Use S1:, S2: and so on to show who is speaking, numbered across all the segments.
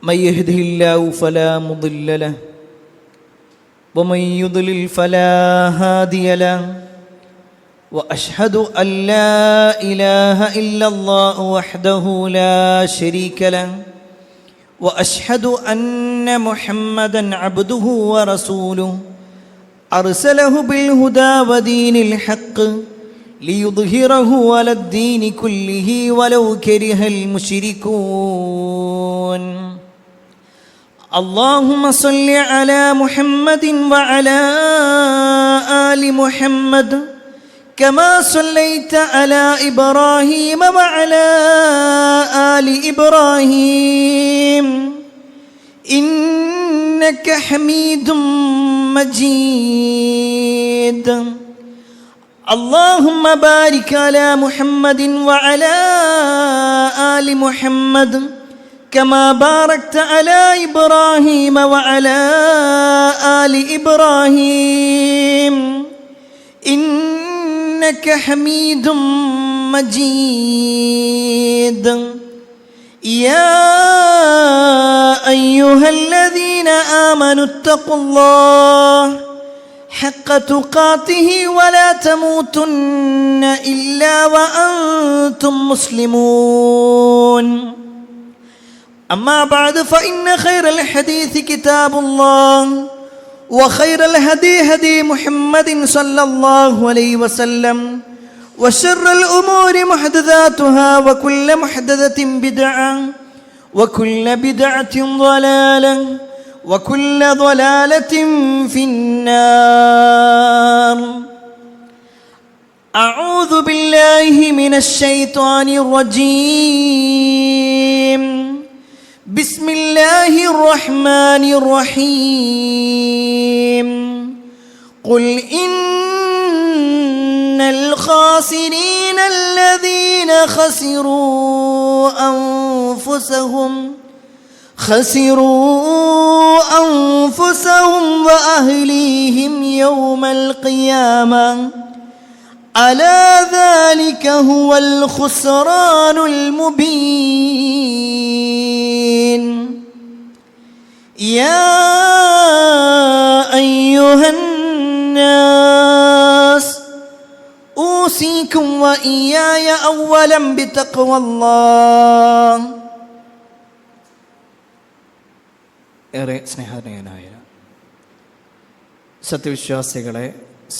S1: من يهده الله فلا مضل له ومن يضلل فلا هادي له وأشهد أن لا إله إلا الله وحده لا شريك له وأشهد أن محمدا عبده ورسوله أرسله بالهدى ودين الحق ليظهره على الدين كله ولو كره المشركون. اللهم صل على محمد وعلى آل محمد كما صليت على إبراهيم وعلى آل إبراهيم إنك حميد مجيد. اللهم بارك على محمد وعلى آل محمد كما باركت على إبراهيم وعلى آل إبراهيم إنك حميد مجيد. يا أيها الذين آمنوا اتقوا الله حق تقاته ولا تموتن إلا وأنتم مسلمون. أما بعد فإن خير الحديث كتاب الله وخير الهدي هدي محمد صلى الله عليه وسلم وشر الأمور محدثاتها وكل محدثة بدعة وكل بدعة ضلالة وكل ضلالة في النار. أعوذ بالله من الشيطان الرجيم. بسم الله الرحمن الرحيم. قل إن الخاسرين الذين خسروا أنفسهم وأهليهم يوم القيامة ألا ذلك هو الخسران المبين. يا أيها الناس أوصيكم وإياي أولا بتقوى الله. ഏറെ സ്നേഹനീയനായ സത്യവിശ്വാസികളെ,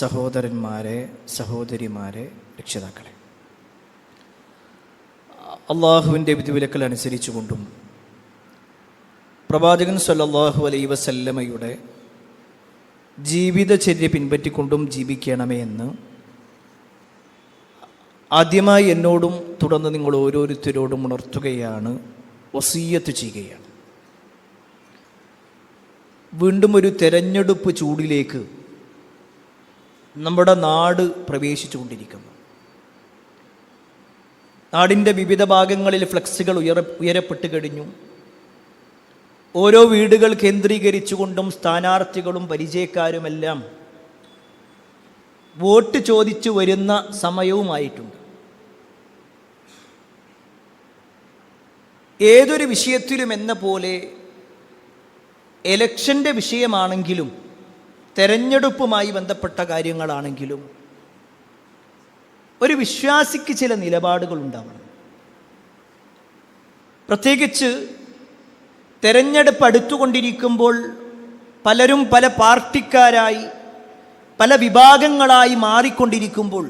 S1: സഹോദരന്മാരെ, സഹോദരിമാരെ, രക്ഷിതാക്കളെ, അള്ളാഹുവിൻ്റെ വിധിവിലക്കൽ അനുസരിച്ചുകൊണ്ടും പ്രവാചകൻ സല്ലല്ലാഹു അലൈഹി വസല്ലമയുടെ ജീവിതചര്യ പിൻപറ്റിക്കൊണ്ടും ജീവിക്കണമേ എന്ന് ആദ്യമായി എന്നോടും തുടർന്ന് നിങ്ങൾ ഓരോരുത്തരോടും ഉണർത്തുകയാണ്, വസിയ്യത്ത് ചെയ്യുകയാണ്. വീണ്ടും ഒരു തെരഞ്ഞെടുപ്പ് ചൂടിലേക്ക് നമ്മുടെ നാട് പ്രവേശിച്ചുകൊണ്ടിരിക്കുന്നു. നാടിൻ്റെ വിവിധ ഭാഗങ്ങളിൽ ഫ്ലക്സുകൾ ഉയരപ്പെട്ട് കഴിഞ്ഞു. ഓരോ വീടുകൾ കേന്ദ്രീകരിച്ചുകൊണ്ടും സ്ഥാനാർത്ഥികളും പരിചയക്കാരുമെല്ലാം വോട്ട് ചോദിച്ചു വരുന്ന സമയവുമായിട്ടുണ്ട്. ഏതൊരു വിഷയത്തിലും എന്ന പോലെ എലക്ഷൻ്റെ വിഷയമാണെങ്കിലും തെരഞ്ഞെടുപ്പുമായി ബന്ധപ്പെട്ട കാര്യങ്ങളാണെങ്കിലും ഒരു വിശ്വാസിക്ക് ചില നിലപാടുകൾ ഉണ്ടാവണം. പ്രത്യേകിച്ച് തെരഞ്ഞെടുപ്പ് അടുത്തുകൊണ്ടിരിക്കുമ്പോൾ പലരും പല പാർട്ടിക്കാരായി പല വിഭാഗങ്ങളായി മാറിക്കൊണ്ടിരിക്കുമ്പോൾ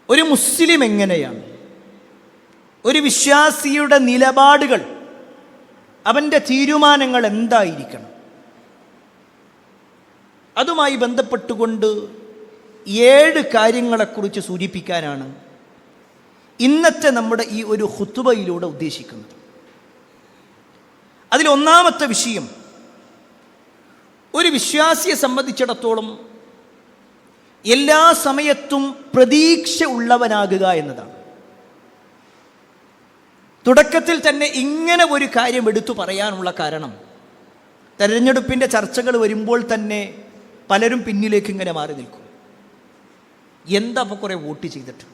S1: ഒരു മുസ്ലിം എങ്ങനെയാണ്, ഒരു വിശ്വാസിയുടെ നിലപാടുകൾ, അവൻ്റെ തീരുമാനങ്ങൾ എന്തായിരിക്കണം, അതുമായി ബന്ധപ്പെട്ടുകൊണ്ട് 7 കാര്യങ്ങളെക്കുറിച്ച് സൂചിപ്പിക്കാനാണ് ഇന്നത്തെ നമ്മുടെ ഈ ഒരു ഖുതുബയിലൂടെ ഉദ്ദേശിക്കുന്നത്. അതിൽ ഒന്നാമത്തെ വിഷയം, ഒരു വിശ്വാസിയെ സംബന്ധിച്ചിടത്തോളം എല്ലാ സമയത്തും പ്രതീക്ഷ ഉള്ളവനാകുക എന്നതാണ്. തുടക്കത്തിൽ തന്നെ ഇങ്ങനെ ഒരു കാര്യം എടുത്തു പറയാനുള്ള കാരണം, തെരഞ്ഞെടുപ്പിൻ്റെ ചർച്ചകൾ വരുമ്പോൾ തന്നെ പലരും പിന്നിലേക്ക് ഇങ്ങനെ മാറി നിൽക്കും. എന്താ അപ്പോൾ കുറേ വോട്ട് ചെയ്തിട്ട്,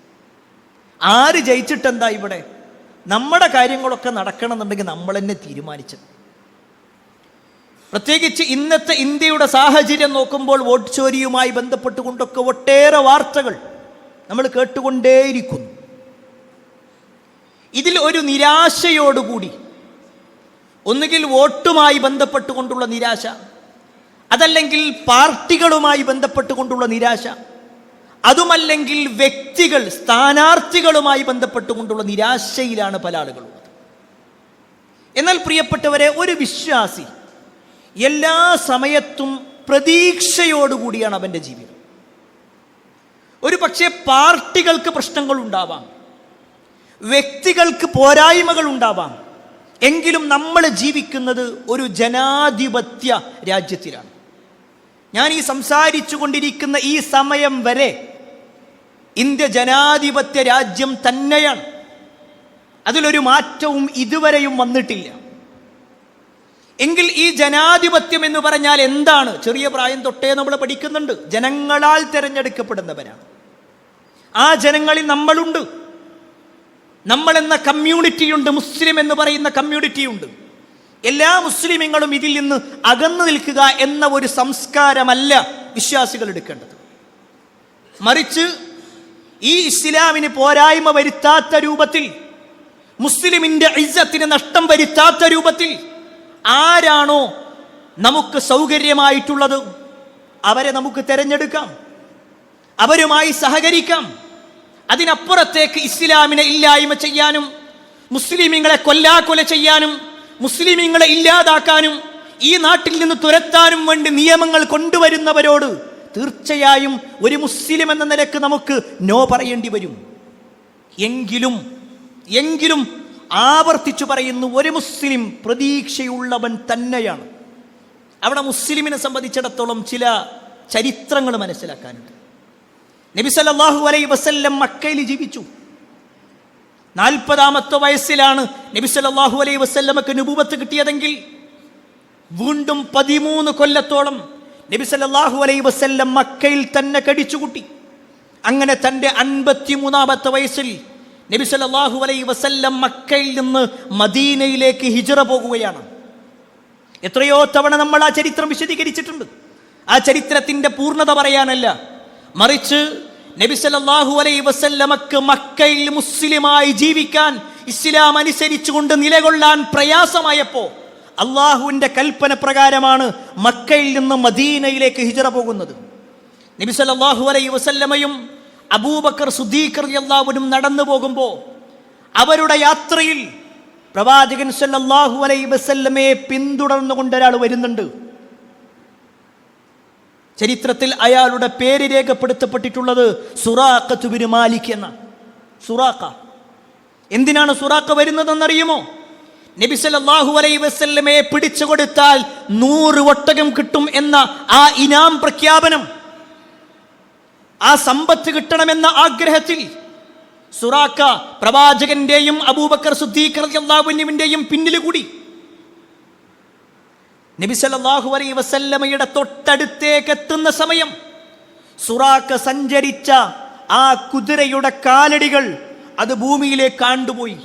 S1: ആര് ജയിച്ചിട്ടെന്താ ഇവിടെ, നമ്മുടെ കാര്യങ്ങളൊക്കെ നടക്കണമെന്നുണ്ടെങ്കിൽ നമ്മൾ തന്നെ തീരുമാനിച്ചത്. പ്രത്യേകിച്ച് ഇന്നത്തെ ഇന്ത്യയുടെ സാഹചര്യം നോക്കുമ്പോൾ വോട്ട് ചോരിയുമായി ബന്ധപ്പെട്ടുകൊണ്ടൊക്കെ ഒട്ടേറെ വാർത്തകൾ നമ്മൾ കേട്ടുകൊണ്ടേയിരിക്കുന്നു. ഇതിൽ ഒരു നിരാശയോടുകൂടി, ഒന്നുകിൽ വോട്ടുമായി ബന്ധപ്പെട്ടുകൊണ്ടുള്ള നിരാശ, അതല്ലെങ്കിൽ പാർട്ടികളുമായി ബന്ധപ്പെട്ടുകൊണ്ടുള്ള നിരാശ, അതുമല്ലെങ്കിൽ വ്യക്തികൾ സ്ഥാനാർത്ഥികളുമായി ബന്ധപ്പെട്ടുകൊണ്ടുള്ള നിരാശയിലാണ് പല ആളുകളുള്ളത്. എന്നാൽ പ്രിയപ്പെട്ടവരെ, ഒരു വിശ്വാസി എല്ലാ സമയത്തും പ്രതീക്ഷയോടുകൂടിയാണ് അവൻ്റെ ജീവിതം. ഒരു പക്ഷേ പാർട്ടികൾക്ക് പ്രശ്നങ്ങൾ ഉണ്ടാവാം, വ്യക്തികൾക്ക് പോരായ്മകൾ ഉണ്ടാവാം, എങ്കിലും നമ്മൾ ജീവിക്കുന്നത് ഒരു ജനാധിപത്യ രാജ്യത്തിലാണ്. ഞാൻ ഈ സംസാരിച്ചു കൊണ്ടിരിക്കുന്ന ഈ സമയം വരെ ഇന്ത്യ ജനാധിപത്യ രാജ്യം തന്നെയാണ്. അതിലൊരു മാറ്റവും ഇതുവരെയും വന്നിട്ടില്ല. എങ്കിൽ ഈ ജനാധിപത്യം എന്ന് പറഞ്ഞാൽ എന്താണ്? ചെറിയ പ്രായം തൊട്ടേ നമ്മൾ പഠിക്കുന്നുണ്ട്. ജനങ്ങളാൽ തിരഞ്ഞെടുക്കപ്പെടുന്നവരാണ്. ആ ജനങ്ങളിൽ നമ്മളുണ്ട്. നമ്മളെന്ന കമ്മ്യൂണിറ്റിയുണ്ട്, മുസ്ലിം എന്ന് പറയുന്ന കമ്മ്യൂണിറ്റിയുണ്ട്. എല്ലാ മുസ്ലിമീങ്ങളും ഇതിൽ നിന്ന് അകന്നു നിൽക്കുക എന്ന ഒരു സംസ്കാരമല്ല വിശ്വാസികൾ എടുക്കേണ്ടത്. മറിച്ച് ഈ ഇസ്ലാമിന് പോരായ്മ വരുത്താത്ത രൂപത്തിൽ, മുസ്ലിമിന്റെ ഇസ്സത്തിന് നഷ്ടം വരുത്താത്ത രൂപത്തിൽ ആരാണോ നമുക്ക് സൗകര്യമായിട്ടുള്ളത് അവരെ നമുക്ക് തിരഞ്ഞെടുക്കാം, അവരുമായി സഹകരിക്കാം. അതിനപ്പുറത്തേക്ക് ഇസ്ലാമിനെ ഇല്ലായ്മ ചെയ്യാനും, മുസ്ലിമീങ്ങളെ കൊല്ലാക്കൊല ചെയ്യാനും, മുസ്ലിമീങ്ങളെ ഇല്ലാതാക്കാനും, ഈ നാട്ടിൽ നിന്ന് തുരത്താനും വേണ്ടി നിയമങ്ങൾ കൊണ്ടുവരുന്നവരോട് തീർച്ചയായും ഒരു മുസ്ലിം എന്ന നിലക്ക് നമുക്ക് നോ പറയേണ്ടി വരും. എങ്കിലും ആവർത്തിച്ചു പറയുന്നു, ഒരു മുസ്ലിം പ്രതീക്ഷയുള്ളവൻ തന്നെയാണ്. അവിടെ മുസ്ലിമിനെ സംബന്ധിച്ചിടത്തോളം ചില ചരിത്രങ്ങൾ മനസ്സിലാക്കാനുണ്ട്. നബി സല്ലല്ലാഹു അലൈഹി വസല്ലം മക്കയിൽ ജീവിച്ചു. 40-ാമത്തെ വയസ്സിലാണ് നബി സല്ലല്ലാഹു അലൈഹി വസല്ലമക്ക് നുബുവത്ത് കിട്ടിയതെങ്കിൽ വീണ്ടും 13 കൊല്ലത്തോളം നബി സല്ലല്ലാഹു അലൈഹി വസല്ലം മക്കയിൽ തന്നെ കടിച്ചുകൂട്ടി. അങ്ങനെ തൻ്റെ 53-ാമത്തെ വയസ്സിൽ നബി സല്ലല്ലാഹു അലൈഹി വസല്ലം മക്കയിൽ നിന്ന് മദീനയിലേക്ക് ഹിജ്റ പോകുകയാണ്. എത്രയോ തവണ നമ്മൾ ആ ചരിത്രം വിശദീകരിച്ചിട്ടുണ്ട്. ആ ചരിത്രത്തിന്റെ പൂർണ്ണത പറയാനല്ല, മറിച്ച് നബി സല്ലല്ലാഹു അലൈഹി വസല്ലമക്ക് മക്കയിൽ മുസ്ലിമായി ജീവിക്കാൻ, ഇസ്ലാം അനുസരിച്ചുകൊണ്ട് നിലകൊള്ളാൻ പ്രയാസമായപ്പോൾ അള്ളാഹുവിൻ്റെ കൽപ്പന പ്രകാരമാണ് മക്കയിൽ നിന്ന് മദീനയിലേക്ക് ഹിജ്റ പോകുന്നത്. നബി സല്ലല്ലാഹു അലൈഹി വസല്ലമയും അബൂബക്കർ സിദ്ദീഖ് റളിയല്ലാഹു അൻഹു നടന്നു പോകുമ്പോൾ അവരുടെ യാത്രയിൽ പ്രവാചകൻ സല്ലല്ലാഹു അലൈഹി വസല്ലമയെ പിന്തുടർന്നുകൊണ്ട് ഒരാൾ വരുന്നുണ്ട്. ചരിത്രത്തിൽ അയാളുടെ പേര് രേഖപ്പെടുത്തപ്പെട്ടിട്ടുള്ളത് സുറാഖത്ത് ബിൻ മാലിക് എന്ന. സുറാഖ എന്തിനാണ് സുറാഖ വരുന്നതെന്നറിയുമോ? നബി സല്ലല്ലാഹു അലൈഹി വസല്ലമയെ പിടിച്ചു കൊടുത്താൽ 100 ഒട്ടകം കിട്ടും എന്ന ആ ഇനാം പ്രഖ്യാപനം, ആ സമ്പത്ത് കിട്ടണമെന്ന ആഗ്രഹത്തിൽ സുറാഖ പ്രവാചകന്റെയും അബൂബക്കർ സിദ്ദീഖ് റളിയല്ലാഹു അൻഹുവിന്റെയും പിന്നിൽ കൂടി. നബി സല്ലല്ലാഹു അലൈഹി വസല്ലമയുടെ തൊട്ടടുത്തേക്ക് എത്തുന്ന സമയം സുറാഖ സഞ്ചരിച്ച ആ കുതിരയുടെ കാലടികൾ അത് ഭൂമിയിലേക്ക് ആണ്ടുപോയി.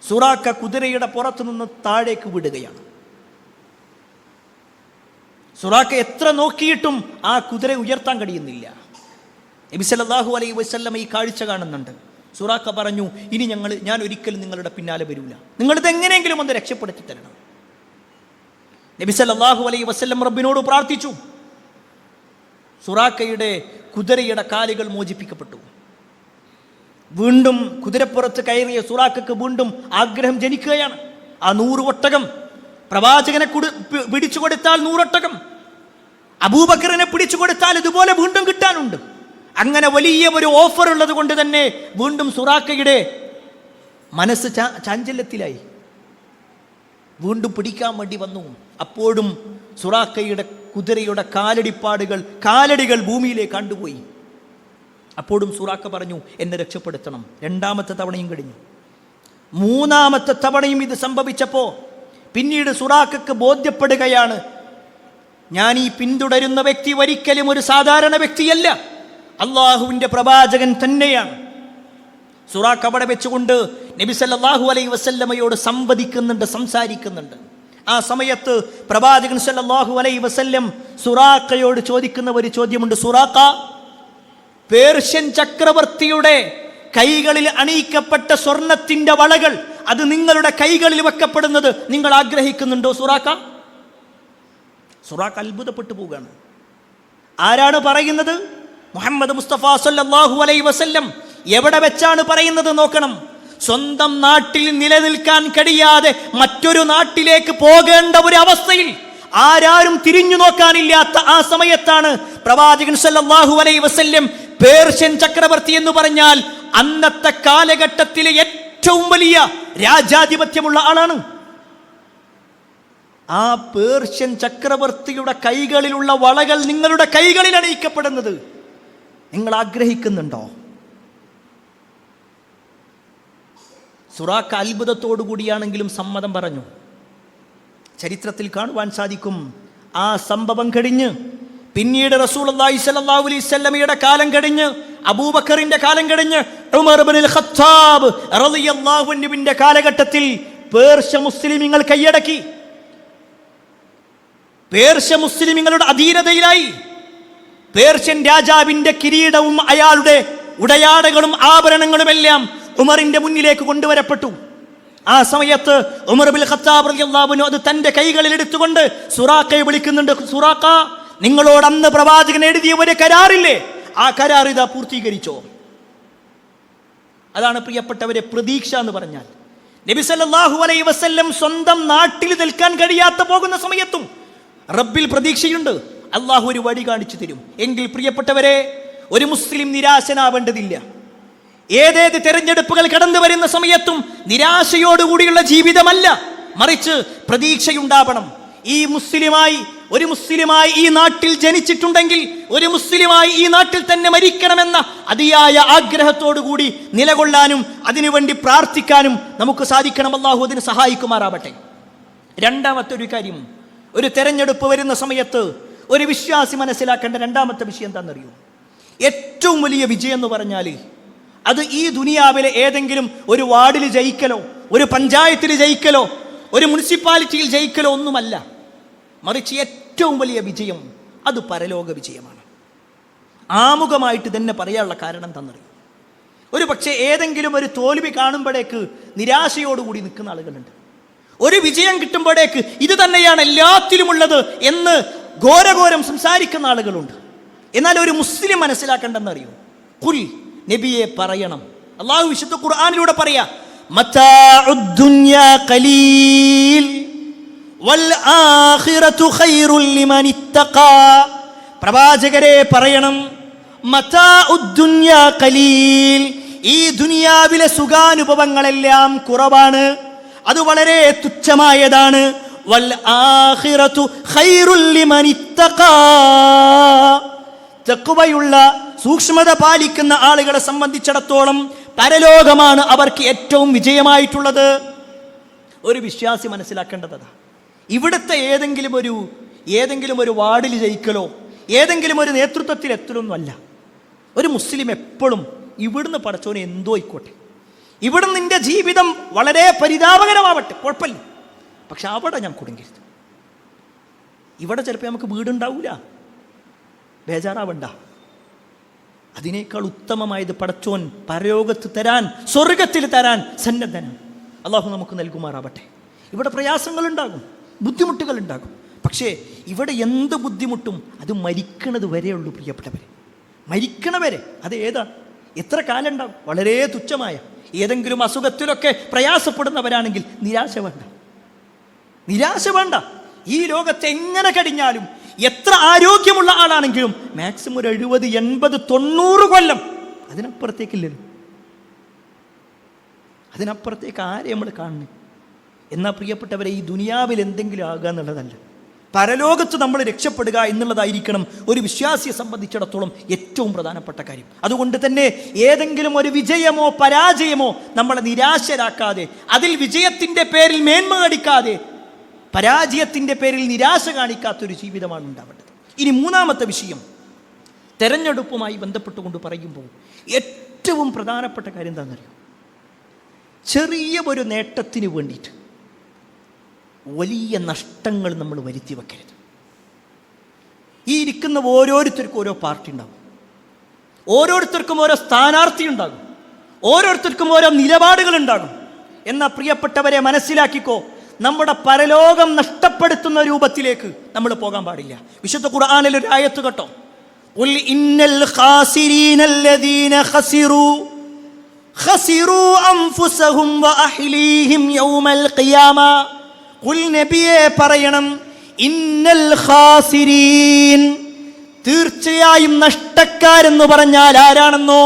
S1: സുറാഖ കുതിരയുടെ പുറത്തു നിന്ന് താഴേക്ക് വിടുകയാണ്. സുറാഖ എത്ര നോക്കിയിട്ടും ആ കുതിര ഉയർത്താൻ കഴിയുന്നില്ല. നബി സല്ലല്ലാഹു അലൈഹി വസല്ലമ ഈ കാഴ്ച കാണുന്നുണ്ട്. സുറാഖ പറഞ്ഞു, ഇനി ഞാൻ ഒരിക്കലും നിങ്ങളുടെ പിന്നാലെ വരൂല, നിങ്ങളിത് എങ്ങനെയെങ്കിലും ഒന്ന് രക്ഷപ്പെടുത്തി തരണം. നബി സല്ലല്ലാഹു അലൈഹി വസല്ലം റബ്ബിനോട് പ്രാർത്ഥിച്ചു. സുറാഖയുടെ കുതിരയുടെ കാലുകൾ മോചിപ്പിക്കപ്പെട്ടു. വീണ്ടും കുതിരപ്പുറത്ത് കയറിയ സുറാഖക്ക് വീണ്ടും ആഗ്രഹം ജനിക്കുകയാണ്. ആ 100 ഒട്ടകം പ്രവാചകനെ പിടിച്ചു കൊടുത്താൽ 100 ഒട്ടകം, അബൂബക്കറിനെ പിടിച്ചു കൊടുത്താൽ ഇതുപോലെ വീണ്ടും കിട്ടാനുണ്ട്. അങ്ങനെ വലിയ ഒരു ഓഫർ ഉള്ളത് കൊണ്ട് തന്നെ വീണ്ടും സുറാഖയുടെ മനസ്സ് ചാഞ്ചല്യത്തിലായി. വീണ്ടും പിടിക്കാൻ വേണ്ടി വന്നു. അപ്പോഴും സുറാഖയുടെ കുതിരയുടെ കാലടികൾ ഭൂമിയിലേക്ക് കണ്ടുപോയി. അപ്പോഴും സുറാഖ പറഞ്ഞു, എന്നെ രക്ഷപ്പെടുത്തണം. 2ാമത്തെ തവണയും കഴിഞ്ഞു. 3ാമത്തെ തവണയും ഇത് സംഭവിച്ചപ്പോൾ പിന്നീട് സുറാഖക്ക് ബോധ്യപ്പെടുകയാണ്, ഞാൻ ഈ പിന്തുടരുന്ന വ്യക്തി ഒരിക്കലും ഒരു സാധാരണ വ്യക്തിയല്ല, അള്ളാഹുവിൻ്റെ പ്രവാചകൻ തന്നെയാണ്. സുറാഖ് അവിടെ വെച്ചുകൊണ്ട് നബി സല്ലല്ലാഹു അലൈഹി വസല്ലമയോട് സംസാരിക്കുന്നുണ്ട്. ആ സമയത്ത് പ്രവാചകൻ സല്ലല്ലാഹു അലൈഹി വസല്ലം സുറാഖയോട് ചോദിക്കുന്ന ഒരു ചോദ്യമുണ്ട്. സുറാഖ, പേർഷ്യൻ ചക്രവർത്തിയുടെ കൈകളിൽ അണിയിക്കപ്പെട്ട സ്വർണത്തിന്റെ വളകൾ അത് നിങ്ങളുടെ കൈകളിൽ വെക്കപ്പെടുന്നത് നിങ്ങൾ ആഗ്രഹിക്കുന്നുണ്ടോ സുറാഖ? സുറാഖ അത്ഭുതപ്പെട്ടു പോവുകയാണ്. ആരാണ് പറയുന്നത്? മുഹമ്മദ് മുസ്തഫ സല്ലല്ലാഹു അലൈഹി വസല്ലം. എവിടെ വെച്ചാണ് പറയുന്നത് നോക്കണം. സ്വന്തം നാട്ടിൽ നിലനിൽക്കാൻ കഴിയാതെ മറ്റൊരു നാട്ടിലേക്ക് പോകേണ്ട ഒരു അവസ്ഥയിൽ ആരാരും തിരിഞ്ഞു നോക്കാനില്ലാത്ത ആ സമയത്താണ് പ്രവാചകൻ സല്ലല്ലാഹു അലൈഹി വസല്ലം പേർഷ്യൻ ചക്രവർത്തി എന്ന് പറഞ്ഞാൽ അന്നത്തെ കാലഘട്ടത്തിലെ ഏറ്റവും വലിയ രാജാധിപത്യമുള്ള ആളാണ്. ആ പേർഷ്യൻ ചക്രവർത്തിയുടെ കൈകളിലുള്ള വളകൾ നിങ്ങളുടെ കൈകളിൽ അണിയിക്കപ്പെടുന്നത് നിങ്ങൾ ആഗ്രഹിക്കുന്നുണ്ടോ? സുറാഖ അത്ഭുതത്തോടു കൂടിയാണെങ്കിലും സമ്മതം പറഞ്ഞു. ചരിത്രത്തിൽ കാണുവാൻ സാധിക്കും, ആ സംഭവം കഴിഞ്ഞ് പിന്നീട് റസൂലുള്ളാഹി സ്വല്ലല്ലാഹു അലൈഹി വസല്ലമയുടെ കാലം കഴിഞ്ഞ്, അബൂബക്കറിന്റെ കാലം കഴിഞ്ഞ്, ഉമർ ഇബ്നുൽ ഖത്താബ് റളിയല്ലാഹു അൻഹുവിന്റെ കാലഘട്ടത്തിൽ പേർഷ്യ മുസ്ലിമീങ്ങൾ കൈയടക്കി. പേർഷ്യ മുസ്ലിമീങ്ങളുടെ അധീനതയിലായി. പേർഷ്യൻ രാജാവിന്റെ കിരീടവും അയാളുടെ ഉടയാടകളും ആഭരണങ്ങളുമെല്ലാം ഉമറിന്റെ മുന്നിലേക്ക് കൊണ്ടുവരപ്പെട്ടു. ആ സമയത്ത് ഉമർ ഇബ്നുൽ ഖത്താബ് റളിയല്ലാഹു അൻഹു അത് തന്റെ കൈകളിൽ എടുത്തുകൊണ്ട് സുറാഖയെ വിളിക്കുന്നുണ്ട്. സുറാഖ, നിങ്ങളോട് അന്ന് പ്രവാചകൻ എഴുതിയ ഒരു കരാറില്ലേ, ആ കരാർ ഇതാ പൂർത്തീകരിച്ചോ? അതാണ് പ്രിയപ്പെട്ടവരെ പ്രതീക്ഷ എന്ന് പറഞ്ഞാൽ. നബി സല്ലല്ലാഹു അലൈഹി വസല്ലം സ്വന്തം നാട്ടിൽ നിൽക്കാൻ കഴിയാത്ത പോകുന്ന സമയത്തും റബ്ബിൽ പ്രതീക്ഷയുണ്ട്. അള്ളാഹു ഒരു വഴി കാണിച്ചു തരും. എങ്കിൽ പ്രിയപ്പെട്ടവരെ, ഒരു മുസ്ലിം നിരാശനാവേണ്ടതില്ല. ഏതേത് തെരഞ്ഞെടുപ്പുകൾ കടന്നു വരുന്ന സമയത്തും നിരാശയോടുകൂടിയുള്ള ജീവിതമല്ല, മറിച്ച് പ്രതീക്ഷയുണ്ടാവണം. ഒരു മുസ്ലിമായി ഈ നാട്ടിൽ ജനിച്ചിട്ടുണ്ടെങ്കിൽ ഒരു മുസ്ലിമായി ഈ നാട്ടിൽ തന്നെ മരിക്കണമെന്ന അതിയായ ആഗ്രഹത്തോടുകൂടി നിലകൊള്ളാനും അതിനുവേണ്ടി പ്രാർത്ഥിക്കാനും നമുക്ക് സാധിക്കണം. അല്ലാഹു അതിന് സഹായിക്കുമാറാവട്ടെ. രണ്ടാമത്തെ ഒരു കാര്യം, ഒരു തെരഞ്ഞെടുപ്പ് വരുന്ന സമയത്ത് ഒരു വിശ്വാസി മനസ്സിലാക്കേണ്ട രണ്ടാമത്തെ വിഷയം എന്താണെന്നറിയോ? ഏറ്റവും വലിയ വിജയം എന്ന് പറഞ്ഞാൽ അത് ഈ ദുനിയാവിലെ ഏതെങ്കിലും ഒരു വാർഡിൽ ജയിക്കലോ, ഒരു പഞ്ചായത്തിൽ ജയിക്കലോ, ഒരു മുനിസിപ്പാലിറ്റിയിൽ ജയിക്കലോ ഒന്നുമല്ല. മറിച്ച് ഏറ്റവും വലിയ വിജയം അത് പരലോക വിജയമാണ്. ആമുഖമായിട്ട് തന്നെ പറയാനുള്ള കാരണം എന്താണെന്നറിയോ? ഒരു പക്ഷേ ഏതെങ്കിലും ഒരു തോൽവി കാണുമ്പോഴേക്ക് നിരാശയോടുകൂടി നിൽക്കുന്ന ആളുകളുണ്ട്. ഒരു വിജയം കിട്ടുമ്പോഴേക്ക് ഇത് തന്നെയാണ് എല്ലാത്തിലുമുള്ളത് എന്ന് ഘോരഘോരം സംസാരിക്കുന്ന ആളുകളുണ്ട്. എന്നാൽ ഒരു മുസ്ലിം മനസ്സിലാക്കേണ്ടെന്നറിയോ? ഖുൽ, നബിയെ പറയണം. അല്ലാഹു വിശുദ്ധ ഖുർആനിലൂടെ പറയാ, മതാഉദ് ദുനിയാ ഖലീൽ വൽ ആഖിറതു ഖൈറുൽ ലിമൻ ഇത്തഖാ. പ്രവാചകരെ പറയണം, മതാഉദ് ദുനിയാ ഖലീൽ, ഈ ദുനിയാവിലെ സുഖാനുഭവങ്ങളെല്ലാം കുറവാണ്, അത് വളരെ തുച്ഛമായതാണ്. വൽ ആഖിറതു ഖൈറുൽ ലിമൻ ഇത്തഖാ, തഖ്വയുള്ള സൂക്ഷ്മത പാലിക്കുന്ന ആളുകളെ സംബന്ധിച്ചിടത്തോളം പരലോകമാണ് അവർക്ക് ഏറ്റവും വിജയമായിട്ടുള്ളത്. ഒരു വിശ്വാസി മനസ്സിലാക്കേണ്ടതാ. ഇവിടുത്തെ ഏതെങ്കിലും ഒരു വാർഡിൽ ജയിക്കലോ ഏതെങ്കിലും ഒരു നേതൃത്വത്തിൽ എത്തലൊന്നുമല്ല. ഒരു മുസ്ലിം എപ്പോഴും ഇവിടുന്ന് പടച്ചോനെ എന്തോ ആയിക്കോട്ടെ, ഇവിടുന്ന് നിന്റെ ജീവിതം വളരെ പരിതാപകരമാവട്ടെ, കുഴപ്പമില്ല, പക്ഷെ അവിടെ ഞാൻ കുടുങ്ങരുത്. ഇവിടെ ചിലപ്പോൾ നമുക്ക് വീടുണ്ടാവില്ല, ബേജാറാവണ്ട. അതിനേക്കാൾ ഉത്തമമായത് പടച്ചോൻ പരലോകത്ത് തരാൻ, സ്വർഗത്തിൽ തരാൻ സന്നദ്ധനാണ്. അള്ളാഹു നമുക്ക് നൽകുമാറാവട്ടെ. ഇവിടെ പ്രയാസങ്ങളുണ്ടാകും, ബുദ്ധിമുട്ടുകളുണ്ടാകും, പക്ഷേ ഇവിടെ എന്ത് ബുദ്ധിമുട്ടും അത് മരിക്കണത് വരെയുള്ളൂ പ്രിയപ്പെട്ടവരെ. മരിക്കണവരെ. അത് എത്ര കാലം ഉണ്ടാകും? വളരെ തുച്ഛമായ ഏതെങ്കിലും അസുഖത്തിലൊക്കെ പ്രയാസപ്പെടുന്നവരാണെങ്കിൽ നിരാശ വേണ്ട. ഈ ലോകത്തെ എങ്ങനെ കഴിഞ്ഞാലും എത്ര ആരോഗ്യമുള്ള ആളാണെങ്കിലും മാക്സിമം ഒരു 70, 80, 90 കൊല്ലം, അതിനപ്പുറത്തേക്കില്ലല്ലോ. അതിനപ്പുറത്തേക്ക് ആരെ നമ്മൾ കാണുന്നു? എന്നാൽ പ്രിയപ്പെട്ടവരെ, ഈ ദുനിയാവിൽ എന്തെങ്കിലും ആകുക എന്നുള്ളതല്ല, പരലോകത്ത് നമ്മൾ രക്ഷപ്പെടുക എന്നുള്ളതായിരിക്കണം ഒരു വിശ്വാസിയെ സംബന്ധിച്ചിടത്തോളം ഏറ്റവും പ്രധാനപ്പെട്ട കാര്യം. അതുകൊണ്ട് തന്നെ ഏതെങ്കിലും ഒരു വിജയമോ പരാജയമോ നമ്മളെ നിരാശരാക്കാതെ, അതിൽ വിജയത്തിൻ്റെ പേരിൽ മേന്മ കാണിക്കാതെ, പരാജയത്തിൻ്റെ പേരിൽ നിരാശ കാണിക്കാത്തൊരു ജീവിതമാണ് ഉണ്ടാവേണ്ടത്. ഇനി മൂന്നാമത്തെ വിഷയം, തെരഞ്ഞെടുപ്പുമായി ബന്ധപ്പെട്ടുകൊണ്ട് പറയുമ്പോൾ ഏറ്റവും പ്രധാനപ്പെട്ട കാര്യം എന്താണെന്നറിയോ? ചെറിയ ഒരു നേട്ടത്തിന് വേണ്ടിയിട്ട് വലിയ നഷ്ടങ്ങൾ നമ്മൾ വരുത്തി വെക്കരുത്. ഈ ഇരിക്കുന്ന ഓരോരുത്തർക്കും ഓരോ പാർട്ടി ഉണ്ടാകും, ഓരോരുത്തർക്കും ഓരോ സ്ഥാനാർത്ഥി ഉണ്ടാകും, ഓരോരുത്തർക്കും ഓരോ നിലപാടുകൾ ഉണ്ടാകും. എന്നാൽ പ്രിയപ്പെട്ടവരെ മനസ്സിലാക്കിക്കോ, നമ്മുടെ പരലോകം നഷ്ടപ്പെടുത്തുന്ന രൂപത്തിലേക്ക് നമ്മൾ പോകാൻ പാടില്ല. വിശുദ്ധ ഖുർആനിൽ ഒരു ആയത്ത് കേട്ടോ, ഖുൽ ഇന്നൽ ഖാസിരീനല്ലദീന ഖസിറൂ അൻഫുസഹും വഅഹ്ലീഹിം യൗമൽ ഖിയാമ. ഖുൽ നബിയെ പറയണം, ഇന്നൽ ഖാസിരീൻ, തീർച്ചയായും നഷ്ടക്കാരെന്ന് പറഞ്ഞാൽ ആരാണെന്നോ,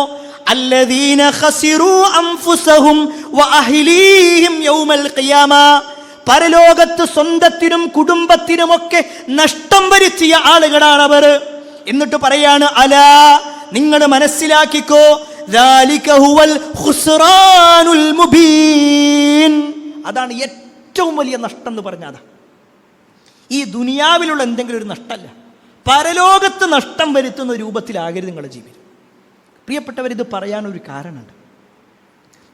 S1: അല്ലദീന ഖസിറൂ അൻഫുസഹും വഅഹ്ലീഹിം യൗമൽ ഖിയാമ, പരലോകത്ത് സ്വന്തത്തിനും കുടുംബത്തിനുമൊക്കെ നഷ്ടം വരുത്തിയ ആളുകളാണവർ. എന്നിട്ട് പറയാണ്, അലാ, നിങ്ങൾ മനസ്സിലാക്കിക്കോ, ദാലിക ഹുവൽ ഖുസ്റാനുൽ മുബീൻ, അതാണ് ഏറ്റവും വലിയ നഷ്ടം എന്ന് പറഞ്ഞാൽ അതാ. ഈ ദുനിയാവിലുള്ള എന്തെങ്കിലും ഒരു നഷ്ടമല്ല, പരലോകത്ത് നഷ്ടം വരുത്തുന്ന രൂപത്തിലാകരുത് നിങ്ങളുടെ ജീവിതം. പ്രിയപ്പെട്ടവരിത് പറയാനൊരു കാരണമുണ്ട്.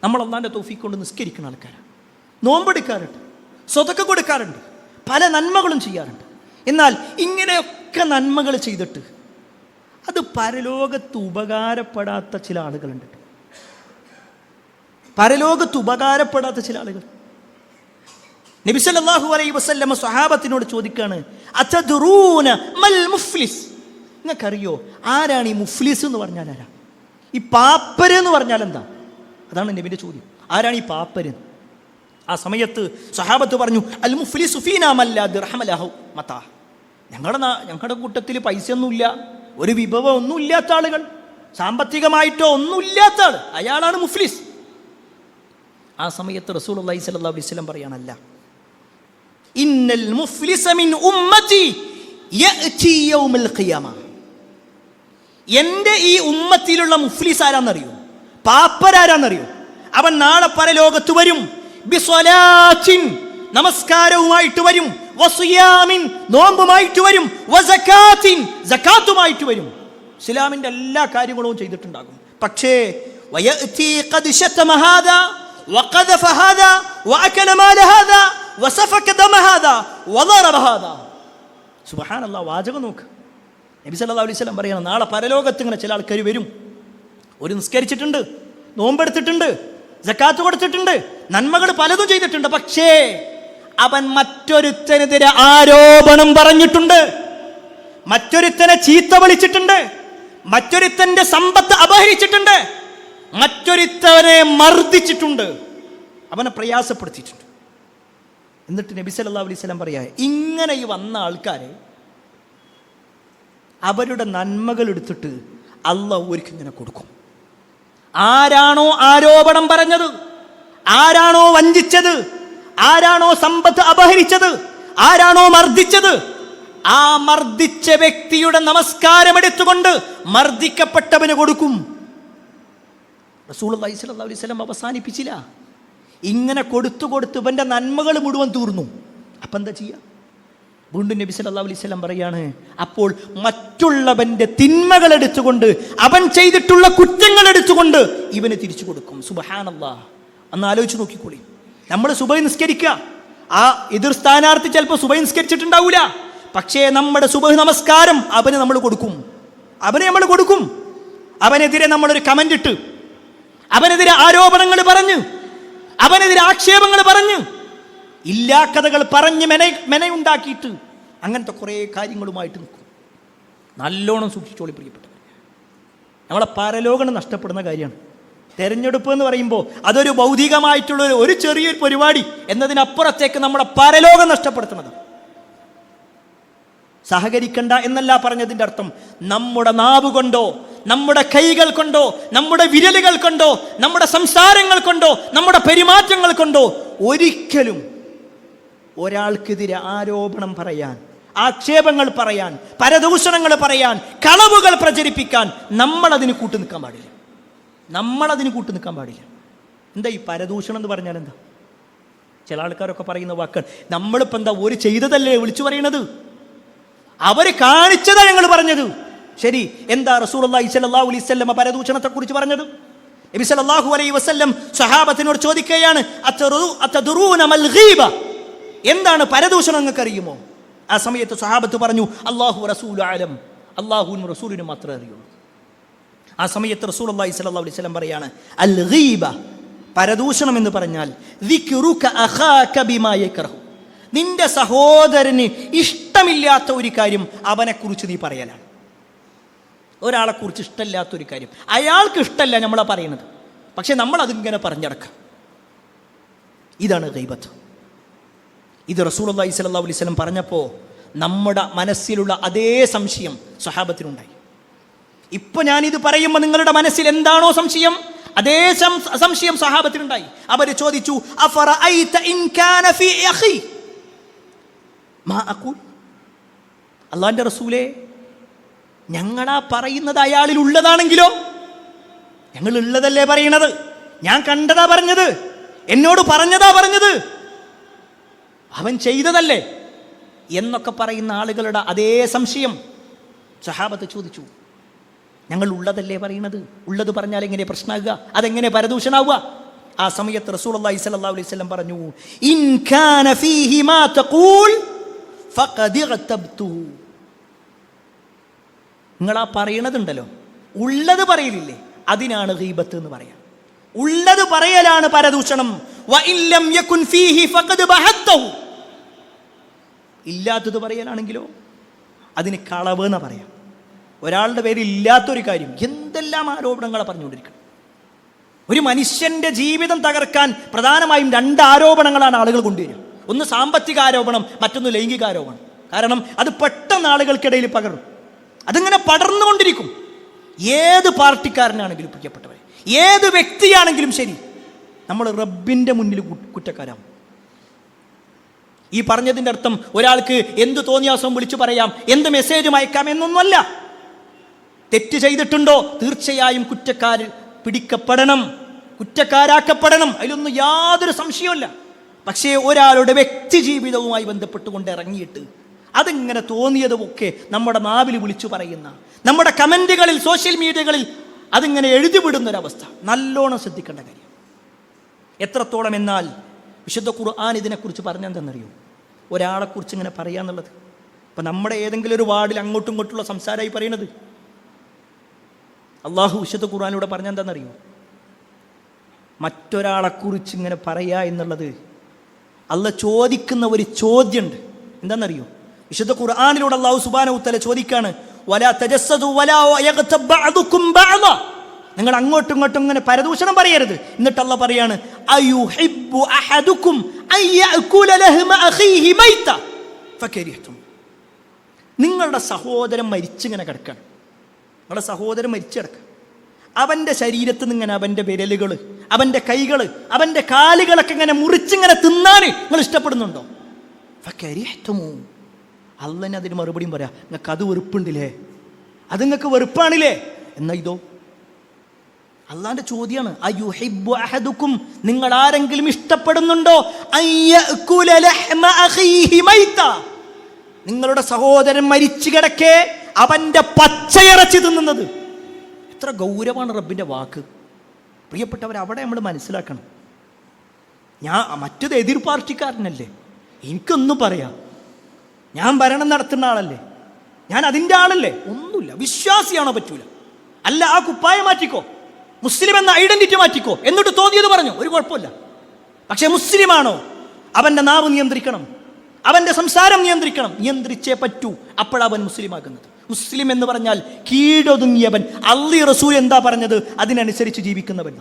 S1: നമ്മൾ അല്ലാഹുവിൻ്റെ തൗഫീഖ് കൊണ്ട് നിസ്കരിക്കുന്ന ആൾക്കാരാണ്, നോമ്പെടുക്കാറുണ്ട്, സ്വതക്ക കൊടുക്കാറുണ്ട്, പല നന്മകളും ചെയ്യാറുണ്ട്. എന്നാൽ ഇങ്ങനെയൊക്കെ നന്മകൾ ചെയ്തിട്ട് അത് പരലോകത്ത് ഉപകാരപ്പെടാത്ത ചില ആളുകളുണ്ട്. പരലോകത്ത് ഉപകാരപ്പെടാത്ത ചില ആളുകൾ. നബി സല്ലല്ലാഹു അലൈഹി വസല്ലം സ്വഹാബത്തിനോട് ചോദിക്കാണ്, അതദ്റൂന മൽ മുഫ്ലിസ്, നിങ്ങൾക്കറിയോ ആരാണ് ഈ മുഫ്ലിസ് എന്ന് പറഞ്ഞാൽ ആരാ? ഈ പാപ്പര് എന്ന് പറഞ്ഞാൽ എന്താ? അതാണ് നബിയുടെ ചോദ്യം, ആരാണ് ഈ പാപ്പര്? ആ സമയത്ത് സ്വഹാബത്ത് പറഞ്ഞു, അൽ മുഫ്ലിസു ഫീനാ മല്ലാ ദിർഹമ ലഹു മതാ, ഞങ്ങളുടെ കൂട്ടത്തിൽ പൈസയൊന്നുമില്ല, ഒരു വിഭവം ഒന്നും ഇല്ലാത്ത ആളുകൾ, സാമ്പത്തികമായിട്ടോ ഒന്നുമില്ലാത്ത ആൾ, അയാളാണ് മുഫ്ലിസ്. ആ സമയത്ത് റസൂലുള്ളാഹി സ്വല്ലല്ലാഹു അലൈഹി വസല്ലം പറയാനല്ല, ഇന്നൽ മുഫ്ലിസ മിൻ ഉമ്മത്തി യഅതി യൗമൽ ഖിയാമ, എൻ്റെ ഈ ഉമ്മത്തിലുള്ള മുഫ്ലിസ് ആരാന്നറിയോ? പാപ്പരാരാന്നറിയോ? അവൻ നാളെ പരലോകത്ത് വരും, ബിസ്വലാത്തിൻ, നമസ്കാരവുമായിട്ട് വരും, വസിയാമിൻ, നോമ്പുമായിട്ട് വരും, വസകാത്തിൻ, സകാത്തുമായിട്ട് വരും. ഇസ്ലാമിൻ്റെ എല്ലാ കാര്യങ്ങളും ചെയ്തിട്ടുണ്ടാകും. പക്ഷേ വയഅതി ഖദ് ശതമ ഹാദാ വഖദഫ ഹാദാ വഅകല മാല ഹാദാ വസഫക ദമ ഹാദാ വദറബ ഹാദാ. സുബ്ഹാനല്ലാഹ്, വാചകം നോക്ക്. നബി സല്ലല്ലാഹു അലൈഹി വസല്ലം പറയണം, നാളെ പരലോകത്ത് ഇങ്ങനെ ചില ആൾക്കാർ വരും, ഒരു നിസ്കരിച്ചിട്ടുണ്ട്, നോമ്പെടുത്തിട്ടുണ്ട്, സക്കാത്ത് കൊടുത്തിട്ടുണ്ട്, നന്മകൾ പലതും ചെയ്തിട്ടുണ്ട്, പക്ഷേ അവൻ മറ്റൊരുത്തനെതിരെ ആരോപണം പറഞ്ഞിട്ടുണ്ട്, മറ്റൊരുത്തനെ ചീത്ത വിളിച്ചിട്ടുണ്ട്, മറ്റൊരുത്തന്റെ സമ്പത്ത് അപഹരിച്ചിട്ടുണ്ട്, മറ്റൊരുത്തനെ മർദ്ദിച്ചിട്ടുണ്ട്, അവനെ പ്രയാസപ്പെടുത്തിയിട്ടുണ്ട്. എന്നിട്ട് നബി സല്ലല്ലാഹു അലൈഹി വസല്ലം പറയാ, ഇങ്ങനെ ഈ വന്ന ആൾക്കാരെ അവരുടെ നന്മകൾ എടുത്തിട്ട് അല്ലാഹു ഒരിക്കലും ഇങ്ങനെ കൊടുക്കും. ആരാണോ ആരോപണം പറഞ്ഞത്, ആരാണോ വഞ്ചിച്ചത്, ആരാണോ സമ്പത്ത് അപഹരിച്ചത്, ആരാണോ മർദ്ദിച്ചത്, ആ മർദ്ദിച്ച വ്യക്തിയുടെ നമസ്കാരം എടുത്തുകൊണ്ട് മർദ്ദിക്കപ്പെട്ടവന് കൊടുക്കും. റസൂലുള്ളാഹി സ്വല്ലല്ലാഹു അലൈഹി വസല്ലം അവസാനിപ്പിച്ചില്ല, ഇങ്ങനെ കൊടുത്തു കൊടുത്ത് ഇവന്റെ നന്മകൾ മുഴുവൻ തീർന്നു. അപ്പം എന്താ ചെയ്യുക? വീണ്ടും നബി സല്ലല്ലാഹു അലൈഹി വസല്ലം പറയാണ്, അപ്പോൾ മറ്റുള്ളവന്റെ തിന്മകൾ എടുത്തുകൊണ്ട്, അവൻ ചെയ്തിട്ടുള്ള കുറ്റങ്ങൾ എടുത്തുകൊണ്ട് ഇവന് തിരിച്ചു കൊടുക്കും. സുബ്ഹാനല്ലാഹ്, അന്ന് ആലോചിച്ച് നോക്കിക്കോളി. നമ്മൾ സുബഹി നിസ്കരിക്കുക, ആ എതിർ സ്ഥാനാർത്ഥി ചിലപ്പോൾ സുബഹി നിസ്കരിച്ചിട്ടുണ്ടാവില്ല, പക്ഷേ നമ്മുടെ സുബഹി നമസ്കാരം അവന് നമ്മൾ കൊടുക്കും, അവനെതിരെ നമ്മളൊരു കമന്റ് ഇട്ട്, അവനെതിരെ ആരോപണങ്ങൾ പറഞ്ഞ്, അവനെതിരെ ആക്ഷേപങ്ങൾ പറഞ്ഞ്, ഇല്ലാ കഥകൾ പറഞ്ഞ് മെനയുണ്ടാക്കിയിട്ട് അങ്ങനത്തെ കുറേ കാര്യങ്ങളുമായിട്ട് നിൽക്കും. നല്ലോണം സൂക്ഷിച്ചോളി പ്രിയപ്പെട്ടവർ, നമ്മളെ പരലോകം നഷ്ടപ്പെടുന്ന കാര്യമാണ്. തെരഞ്ഞെടുപ്പ് എന്ന് പറയുമ്പോൾ അതൊരു ഭൗതികമായിട്ടുള്ള ഒരു ചെറിയൊരു പരിപാടി എന്നതിനപ്പുറത്തേക്ക് നമ്മുടെ പരലോകം നഷ്ടപ്പെടുത്തുന്നത്. സഹകരിക്കണ്ട എന്നല്ല പറഞ്ഞതിൻ്റെ അർത്ഥം, നമ്മുടെ നാവ് കൊണ്ടോ, നമ്മുടെ കൈകൾ കൊണ്ടോ, നമ്മുടെ വിരലുകൾ കൊണ്ടോ, നമ്മുടെ സംസാരങ്ങൾ കൊണ്ടോ, നമ്മുടെ പെരുമാറ്റങ്ങൾ കൊണ്ടോ ഒരിക്കലും ഒരാൾക്കെതിരെ ആരോപണം പറയാൻ, ആക്ഷേപങ്ങൾ പറയാൻ, പരദൂഷണങ്ങൾ പറയാൻ, കളവുകൾ പ്രചരിപ്പിക്കാൻ നമ്മളതിന് കൂട്ടു നിൽക്കാൻ പാടില്ല. എന്താ ഈ പരദൂഷണം എന്ന് പറഞ്ഞാൽ എന്താ? ചില ആൾക്കാരൊക്കെ പറയുന്ന വാക്കുകൾ, നമ്മളിപ്പോൾ എന്താ ഒരു ചെയ്തതല്ലേ വിളിച്ചു പറയണത്, അവർ കാണിച്ചതാ ഞങ്ങൾ പറഞ്ഞത്. ശരി, എന്താ റസൂലുള്ളാഹി സ്വല്ലല്ലാഹു അലൈഹി വസല്ലം പരദൂഷണത്തെക്കുറിച്ച് പറഞ്ഞത്? നബി സല്ലല്ലാഹു അലൈഹി വസല്ലം സ്വഹാബത്തിനോട് ചോദിക്കുകയാണ്, അതദറൂന മൽ ഗീബ, എന്താണ് പരദൂഷണം നിങ്ങൾക്ക് അറിയുമോ? ആ സമയത്ത് സ്വഹാബത്ത് പറഞ്ഞു, അല്ലാഹു റസൂലു അലം, അല്ലാഹുവും റസൂലിനും മാത്രമേ അറിയുള്ളൂ. ആ സമയത്ത് റസൂലുള്ളാഹി സ്വല്ലല്ലാഹു അലൈഹി വസല്ലം പറയാണ്, അൽ ഗീബ, പരദൂഷണം എന്ന് പറഞ്ഞാൽ ദിക്റുക അഖാക ബിമാ യക്റഹു, നിന്റെ സഹോദരന് ഇഷ്ടമില്ലാത്ത ഒരു കാര്യം അവനെക്കുറിച്ച് നീ പറയലാണ്. ഒരാളെക്കുറിച്ച് ഇഷ്ടമില്ലാത്തൊരു കാര്യം, അയാൾക്ക് ഇഷ്ടമല്ല നമ്മളാ പറയുന്നത്, പക്ഷെ നമ്മൾ അതിങ്ങനെ പറഞ്ഞടക്കാം. ഇതാണ് ഗീബത്ത്. ഇത് റസൂലുള്ളാഹി സ്വല്ലല്ലാഹു അലൈഹി വസല്ലം പറഞ്ഞപ്പോൾ നമ്മുടെ മനസ്സിലുള്ള അതേ സംശയം സ്വഹാബത്തിനുണ്ടായി. ഇപ്പൊ ഞാനിത് പറയുമ്പോൾ നിങ്ങളുടെ മനസ്സിൽ എന്താണോ സംശയം, അതേ സംശയം സ്വഹാബത്തിനുണ്ടായി. അവർ ചോദിച്ചു, അഫറഅയ്ത ഇൻ കാന ഫീ അഖി മാ അഖൂൽ, അല്ലാഹുവിന്റെ റസൂലേ, ഞങ്ങളാ പറയുന്നത് അയാളിൽ ഉള്ളതാണെങ്കിലോ? ഞങ്ങൾ ഉള്ളതല്ലേ പറയണത്, ഞാൻ കണ്ടതാ പറഞ്ഞത്, എന്നോട് പറഞ്ഞതാ പറഞ്ഞത്, അവൻ ചെയ്തതല്ലേ എന്നൊക്കെ പറയുന്ന ആളുകളുടെ അതേ സംശയം സഹാബത്ത് ചോദിച്ചു. ഞങ്ങൾ ഉള്ളതല്ലേ പറയുന്നത്, ഉള്ളത് പറഞ്ഞാൽ എങ്ങനെ പ്രശ്നമാകുക, അതെങ്ങനെ പരദൂഷണാവുക? ആ സമയത്ത് റസൂലുള്ളാഹി സ്വല്ലല്ലാഹു അലൈഹി വസല്ലം പറഞ്ഞു, ഇൻ കാന ഫീഹി മാ തഖൂൽ ഫഖദ് ഇഗ്തബ്തു, നിങ്ങളാ പറയണതുണ്ടല്ലോ, ഉള്ളത് പറയലില്ലേ, അതിനാണ് ഗീബത്ത് എന്ന് പറയാം. ഉള്ളത് പറയലാണ് പരദൂഷണം. വഇൻ ലം യകുൻ ഫീഹി ഫഖദ് ബഹത്തഹു, ഇല്ലാത്തത് പറയലാണെങ്കിലോ അതിന് കളവ് എന്ന് പറയാം. ഒരാളുടെ പേരിൽ ഇല്ലാത്തൊരു കാര്യം, എന്തെല്ലാം ആരോപണങ്ങളാണ് പറഞ്ഞുകൊണ്ടിരിക്കുന്നത്. ഒരു മനുഷ്യന്റെ ജീവിതം തകർക്കാൻ പ്രധാനമായും 2 ആരോപണങ്ങളാണ് ആളുകൾ കൊണ്ടുവരിക. ഒന്ന് സാമ്പത്തിക ആരോപണം, മറ്റൊന്ന് ലൈംഗിക ആരോപണം. കാരണം അത് പെട്ടെന്ന് ആളുകൾക്കിടയിൽ പകരും, അതിങ്ങനെ പടർന്നുകൊണ്ടിരിക്കും. ഏത് പാർട്ടിക്കാരനാണെങ്കിലും പ്രിയപ്പെട്ടവരെ, ഏത് വ്യക്തിയാണെങ്കിലും ശരി, നമ്മൾ റബ്ബിന്റെ മുന്നിൽ കുറ്റക്കാരാവും. ഈ പറഞ്ഞതിൻ്റെ അർത്ഥം ഒരാൾക്ക് എന്ത് തോന്നിയാസവും വിളിച്ചു പറയാം, എന്ത് മെസ്സേജും അയക്കാം എന്നൊന്നുമല്ല. തെറ്റ് ചെയ്തിട്ടുണ്ടോ തീർച്ചയായും കുറ്റക്കാർ പിടിക്കപ്പെടണം, കുറ്റക്കാരാക്കപ്പെടണം, അതിലൊന്നും യാതൊരു സംശയവുമില്ല. പക്ഷേ ഒരാളുടെ വ്യക്തി ജീവിതവുമായി ബന്ധപ്പെട്ടുകൊണ്ട് ഇറങ്ങിയിട്ട് അതിങ്ങനെ തോന്നിയതുമൊക്കെ നമ്മുടെ നാവിൽ വിളിച്ചു പറയുന്ന, നമ്മുടെ കമൻറ്റുകളിൽ സോഷ്യൽ മീഡിയകളിൽ അതിങ്ങനെ എഴുതിവിടുന്നൊരവസ്ഥ നല്ലോണം ശ്രദ്ധിക്കേണ്ട കാര്യം. എത്രത്തോളം എന്നാൽ വിശുദ്ധ ഖുർആൻ ഇതിനെക്കുറിച്ച് പറഞ്ഞെന്തെന്നറിയോ? ഒരാളെക്കുറിച്ച് ഇങ്ങനെ പറയാന്നുള്ളത്. ഇപ്പം നമ്മുടെ ഏതെങ്കിലും ഒരു വാർഡിൽ അങ്ങോട്ടും ഇങ്ങോട്ടുള്ള സംസാരമായി പറയണത് അള്ളാഹു വിശുദ്ധ ഖുർആനിലൂടെ പറഞ്ഞെന്താണെന്നറിയോ? മറ്റൊരാളെക്കുറിച്ച് ഇങ്ങനെ പറയുക എന്നുള്ളത് അള്ളാഹ് ചോദിക്കുന്ന ഒരു ചോദ്യമുണ്ട്. എന്താണെന്നറിയോ? വിശുദ്ധ ഖുർആനിലൂടെ അള്ളാഹു സുബ്ഹാനഹു വ തആല ചോദിക്കാണ്, വലാ തജസ്സദു വലാ യഗ്തബ് ബഅദുകും ബഅദ, നിങ്ങൾ അങ്ങോട്ടും ഇങ്ങോട്ടും ഇങ്ങനെ പരദൂഷണം പറയരുത്. എന്നിട്ട് അള്ളാഹ് പറയാണ്, അയുഹിബ്ബു അഹദുകും അയഅകുല ലഹ്മ അഖീഹി മൈത ഫകരിഹ്തും, നിങ്ങളുടെ സഹോദരൻ മരിച്ചിങ്ങനെ കിടക്കണം, നിങ്ങളുടെ സഹോദരൻ മരിച്ചു കിടക്കുക, അവൻ്റെ ശരീരത്തിൽ നിന്ന് ഇങ്ങനെ അവൻ്റെ വിരലുകൾ, അവൻ്റെ കൈകൾ, അവൻ്റെ കാലുകളൊക്കെ ഇങ്ങനെ മുറിച്ചിങ്ങനെ തിന്നാൻ നിങ്ങൾ ഇഷ്ടപ്പെടുന്നുണ്ടോ? ഫകരിഹ്തുമു, അള്ളാഹ് അതിന് മറുപടിയും പറയാം, നിങ്ങൾക്ക് അത് വെറുപ്പുണ്ടില്ലേ, അത് നിങ്ങൾക്ക് വെറുപ്പാണില്ലേ? എന്നാ ഇതോ അള്ളാന്റെ ചോദ്യമാണ്, അയുഹിബ്ബു അഹദുക്കും, നിങ്ങൾ ആരെങ്കിലും ഇഷ്ടപ്പെടുന്നുണ്ടോ അയ്യഅകുല ലഹ്മ അഖീഹി മൈത, നിങ്ങളുടെ സഹോദരൻ മരിച്ചു കിടക്കെ അവൻ്റെ പച്ചയിറച്ചി തിന്നുന്നത്? എത്ര ഗൗരവമാണ് റബ്ബിൻ്റെ വാക്ക്. പ്രിയപ്പെട്ടവർ, അവിടെ നമ്മൾ മനസ്സിലാക്കണം. ഞാൻ മറ്റത് എതിർ പാർട്ടിക്കാരനല്ലേ, എനിക്കൊന്നും പറയാം, ഞാൻ ഭരണം നടത്തുന്ന ആളല്ലേ, ഞാൻ അതിൻ്റെ ആളല്ലേ, ഒന്നുമില്ല. വിശ്വാസിയാണോ പറ്റൂല, അല്ല ആ കുപ്പായ മാറ്റിക്കോ, മുസ്ലിം എന്ന ഐഡന്റിറ്റി മാറ്റിക്കോ, എന്നിട്ട് തോന്നിയത് പറഞ്ഞു, ഒരു കുഴപ്പമില്ല. പക്ഷെ മുസ്ലിമാണോ, അവൻ്റെ നാവ് നിയന്ത്രിക്കണം, അവൻ്റെ സംസാരം നിയന്ത്രിക്കണം, നിയന്ത്രിച്ചേ പറ്റൂ, അപ്പോഴവൻ മുസ്ലിമാകുന്നത്. മുസ്ലിം എന്ന് പറഞ്ഞാൽ കീഴൊതുങ്ങിയവൻ, അല്ലാഹു റസൂൽ എന്താ പറഞ്ഞത് അതിനനുസരിച്ച് ജീവിക്കുന്നവൻ.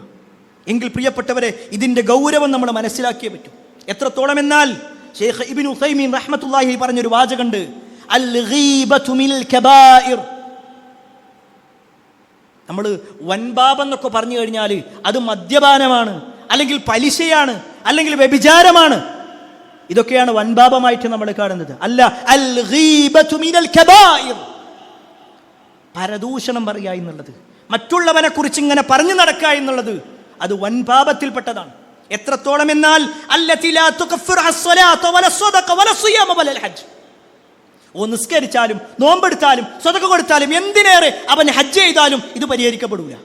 S1: എങ്കിൽ പ്രിയപ്പെട്ടവരെ, ഇതിൻ്റെ ഗൗരവം നമ്മൾ മനസ്സിലാക്കിയേ പറ്റൂ. എത്രത്തോളം എന്നാൽ ശൈഖ് ഇബ്നു ഉസൈമീൻ റഹ്മത്തുള്ളാഹി പറഞ്ഞൊരു വാചകമുണ്ട്, അൽ ഗീബതു മിനൽ കബായിർ. നമ്മൾ വൻപാപെന്നൊക്കെ പറഞ്ഞു കഴിഞ്ഞാൽ അത് മദ്യപാനമാണ്, അല്ലെങ്കിൽ പലിശയാണ്, അല്ലെങ്കിൽ വ്യഭിചാരമാണ്. ഇതൊക്കെയാണ് വൻപാപമായിട്ട് നമ്മൾ കാണുന്നത്. അല്ല, അൽ ഗീബതു മിനൽ കബായിർ, പരദൂഷണം പറയുക എന്നുള്ളത്, മറ്റുള്ളവനെ കുറിച്ച് ഇങ്ങനെ പറഞ്ഞു നടക്കുക എന്നുള്ളത്, അത് വൻപാപത്തിൽപ്പെട്ടതാണ്. എത്രത്തോളം എന്നാൽ അല്ലതി ലാ തുകഫിറു അസ്സലാത വല സ്വദഖ വല സിയാമ വല ഹജ്ജ്, നിസ്കരിച്ചാലും നോമ്പെടുത്താലും സ്വതക്ക കൊടുത്താലും എന്തിനേറെ അവൻ ഹജ്ജ് ചെയ്താലും ഇത് പരിഹരിക്കപ്പെടൂല.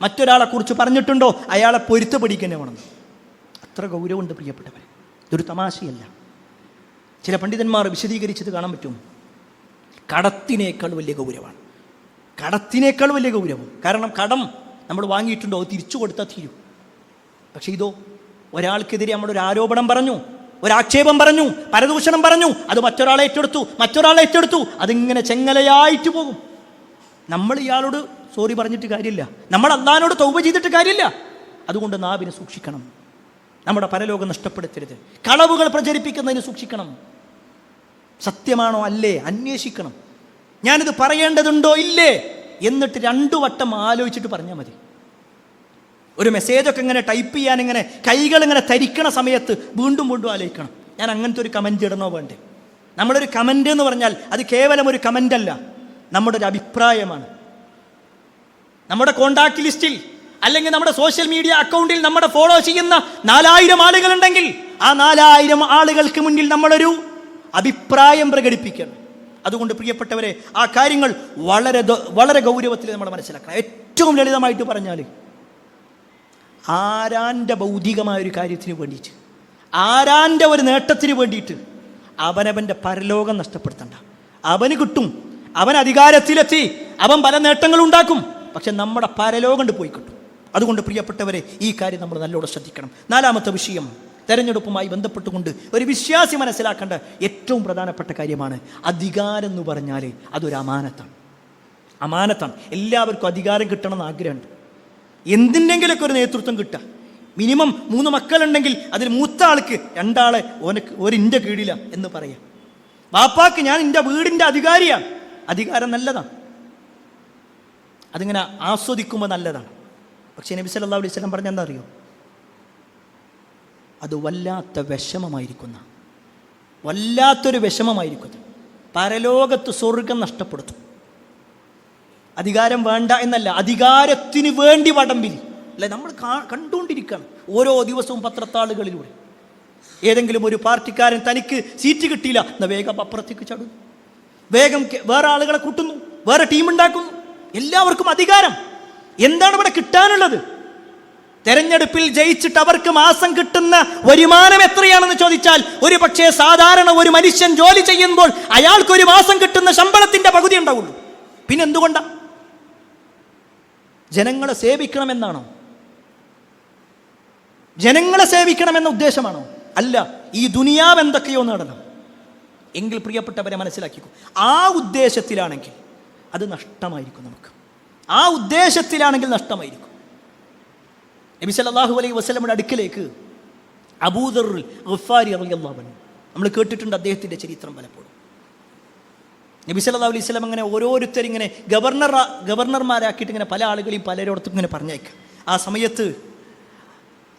S1: മറ്റൊരാളെ കുറിച്ച് പറഞ്ഞിട്ടുണ്ടോ അയാളെ പൊരുത്തപ്പെടിക്കന്നെ വേണം. അത്ര ഗൗരവമുണ്ട് പ്രിയപ്പെട്ടവരെ. ഇതൊരു തമാശയല്ല. ചില പണ്ഡിതന്മാർ വിശദീകരിച്ചത് കാണാൻ പറ്റും. കടത്തിനേക്കാൾ വലിയ ഗൗരവമാണ്. കടത്തിനേക്കാൾ വലിയ ഗൗരവം. കാരണം കടം നമ്മൾ വാങ്ങിയിട്ടുണ്ടോ അത് തിരിച്ചു കൊടുത്താൽ തീരും. പക്ഷെ ഇതോ, ഒരാൾക്കെതിരെ നമ്മളൊരു ആരോപണം പറഞ്ഞു, ഒരാക്ഷേപം പറഞ്ഞു, പരദൂഷണം പറഞ്ഞു, അത് മറ്റൊരാളെ ഏറ്റെടുത്തു, അതിങ്ങനെ ചെങ്ങലയായിട്ട് പോകും. നമ്മൾ ഇയാളോട് സോറി പറഞ്ഞിട്ട് കാര്യമില്ല, നമ്മൾ അല്ലാഹുവിനോട് തൗബ ചെയ്തിട്ട് കാര്യമില്ല. അതുകൊണ്ട് നാവിനെ സൂക്ഷിക്കണം, നമ്മുടെ പരലോകം നഷ്ടപ്പെടുത്തരുത്. കളവുകൾ പ്രചരിപ്പിക്കുന്നതിന് സൂക്ഷിക്കണം. സത്യമാണോ അല്ലേ അന്വേഷിക്കണം. ഞാനിത് പറയേണ്ടതുണ്ടോ ഇല്ലേ എന്നിട്ട് 2 വട്ടം ആലോചിച്ചിട്ട് പറഞ്ഞാൽ മതി. ഒരു മെസ്സേജൊക്കെ ഇങ്ങനെ ടൈപ്പ് ചെയ്യാൻ ഇങ്ങനെ കൈകളിങ്ങനെ തരിക്കണ സമയത്ത് വീണ്ടും ആലോചിക്കണം, ഞാൻ അങ്ങനത്തെ ഒരു കമൻറ്റ് ഇടണോ വേണ്ടേ. നമ്മളൊരു കമൻ്റ് എന്ന് പറഞ്ഞാൽ അത് കേവലം ഒരു കമൻ്റ് അല്ല, നമ്മുടെ ഒരു അഭിപ്രായമാണ്. നമ്മുടെ കോണ്ടാക്ട് ലിസ്റ്റിൽ അല്ലെങ്കിൽ നമ്മുടെ സോഷ്യൽ മീഡിയ അക്കൗണ്ടിൽ നമ്മുടെ ഫോളോ ചെയ്യുന്ന 4000 ആളുകളുണ്ടെങ്കിൽ ആ 4000 ആളുകൾക്ക് മുന്നിൽ നമ്മളൊരു അഭിപ്രായം പ്രകടിപ്പിക്കണം. അതുകൊണ്ട് പ്രിയപ്പെട്ടവരെ, ആ കാര്യങ്ങൾ വളരെ വളരെ ഗൗരവത്തിൽ നമ്മൾ മനസ്സിലാക്കണം. ഏറ്റവും ലളിതമായിട്ട് പറഞ്ഞാൽ, ആരാൻ്റെ ഭൗതികമായൊരു കാര്യത്തിന് വേണ്ടിയിട്ട്, ആരാൻ്റെ ഒരു നേട്ടത്തിന് വേണ്ടിയിട്ട് അവനവൻ്റെ പരലോകം നഷ്ടപ്പെടുത്തണ്ട. അവന് കിട്ടും, അവൻ അധികാരത്തിലെത്തി, അവൻ പല നേട്ടങ്ങളും ഉണ്ടാക്കും, പക്ഷെ നമ്മുടെ പരലോകം പോയി കിട്ടും. അതുകൊണ്ട് പ്രിയപ്പെട്ടവരെ, ഈ കാര്യം നമ്മൾ നല്ലോണം ശ്രദ്ധിക്കണം. 4ാമത്തെ വിഷയം, തെരഞ്ഞെടുപ്പുമായി ബന്ധപ്പെട്ടുകൊണ്ട് ഒരു വിശ്വാസി മനസ്സിലാക്കേണ്ട ഏറ്റവും പ്രധാനപ്പെട്ട കാര്യമാണ് അധികാരം എന്ന് പറഞ്ഞാൽ അതൊരു അമാനത്താണ്. എല്ലാവർക്കും അധികാരം കിട്ടണമെന്ന് ആഗ്രഹമുണ്ട്. എന്തിൻ്റെങ്കിലൊക്കെ ഒരു നേതൃത്വം കിട്ടുക. മിനിമം 3 മക്കളുണ്ടെങ്കിൽ അതിൽ മൂത്ത ആൾക്ക് 2 ആളെ ഇൻ്റെ കീഴില എന്ന് പറയാം. ബാപ്പാക്ക് ഞാൻ എൻ്റെ വീടിൻ്റെ അധികാരിയാണ്. അധികാരം നല്ലതാണ്, അതിങ്ങനെ ആസ്വദിക്കുമ്പോൾ നല്ലതാണ്. പക്ഷേ നബി സല്ലല്ലാഹു അലൈഹി വസല്ലം പറഞ്ഞ എന്താ അറിയോ, അത് വല്ലാത്തൊരു വിഷമമായിരിക്കും. പരലോകത്ത് സ്വർഗം നഷ്ടപ്പെടുത്തും. അധികാരം വേണ്ട എന്നല്ല, അധികാരത്തിന് വേണ്ടി വടംവിലി അല്ലെ നമ്മൾ കണ്ടുകൊണ്ടിരിക്കുകയാണ് ഓരോ ദിവസവും പത്രത്താളുകളിലൂടെ. ഏതെങ്കിലും ഒരു പാർട്ടിക്കാരൻ തനിക്ക് സീറ്റ് കിട്ടിയില്ല എന്നാൽ വേഗം അപ്പുറത്തേക്ക് ചടും, വേഗം വേറെ ആളുകളെ കൂട്ടുന്നു, വേറെ ടീമുണ്ടാക്കുന്നു. എല്ലാവർക്കും അധികാരം. എന്താണ് ഇവിടെ കിട്ടാനുള്ളത്? തെരഞ്ഞെടുപ്പിൽ ജയിച്ചിട്ട് അവർക്ക് മാസം കിട്ടുന്ന വരുമാനം എത്രയാണെന്ന് ചോദിച്ചാൽ ഒരു പക്ഷേ സാധാരണ ഒരു മനുഷ്യൻ ജോലി ചെയ്യുമ്പോൾ അയാൾക്ക് ഒരു മാസം കിട്ടുന്ന ശമ്പളത്തിന്റെ പകുതി ഉണ്ടാവുള്ളൂ. പിന്നെന്തുകൊണ്ടാ? ജനങ്ങളെ സേവിക്കണമെന്നാണോ? ജനങ്ങളെ സേവിക്കണമെന്ന ഉദ്ദേശമാണോ? അല്ല, ഈ ദുനിയാവ് എന്തൊക്കെയോ നേടണം എങ്കിൽ പ്രിയപ്പെട്ടവരെ മനസ്സിലാക്കിക്കോ, ആ ഉദ്ദേശത്തിലാണെങ്കിൽ അത് നഷ്ടമായിരിക്കും. നമുക്ക് ആ ഉദ്ദേശത്തിലാണെങ്കിൽ നഷ്ടമായിരിക്കും. നബി സല്ലല്ലാഹു അലൈഹി വസല്ലമയുടെ അടുക്കലേക്ക് അബൂദർ ഗഫാരി റളിയല്ലാഹു അൻഹു, നമ്മൾ കേട്ടിട്ടുണ്ട് അദ്ദേഹത്തിൻ്റെ ചരിത്രം പലപ്പോഴും. നബി സല്ലല്ലാഹു അലൈഹി വസല്ലം അങ്ങനെ ഓരോരുത്തരിങ്ങനെ ഗവർണർമാരാക്കിയിട്ട് ഇങ്ങനെ പല ആളുകളെയും പലരോടത്തും ഇങ്ങനെ പറഞ്ഞേക്കാം. ആ സമയത്ത്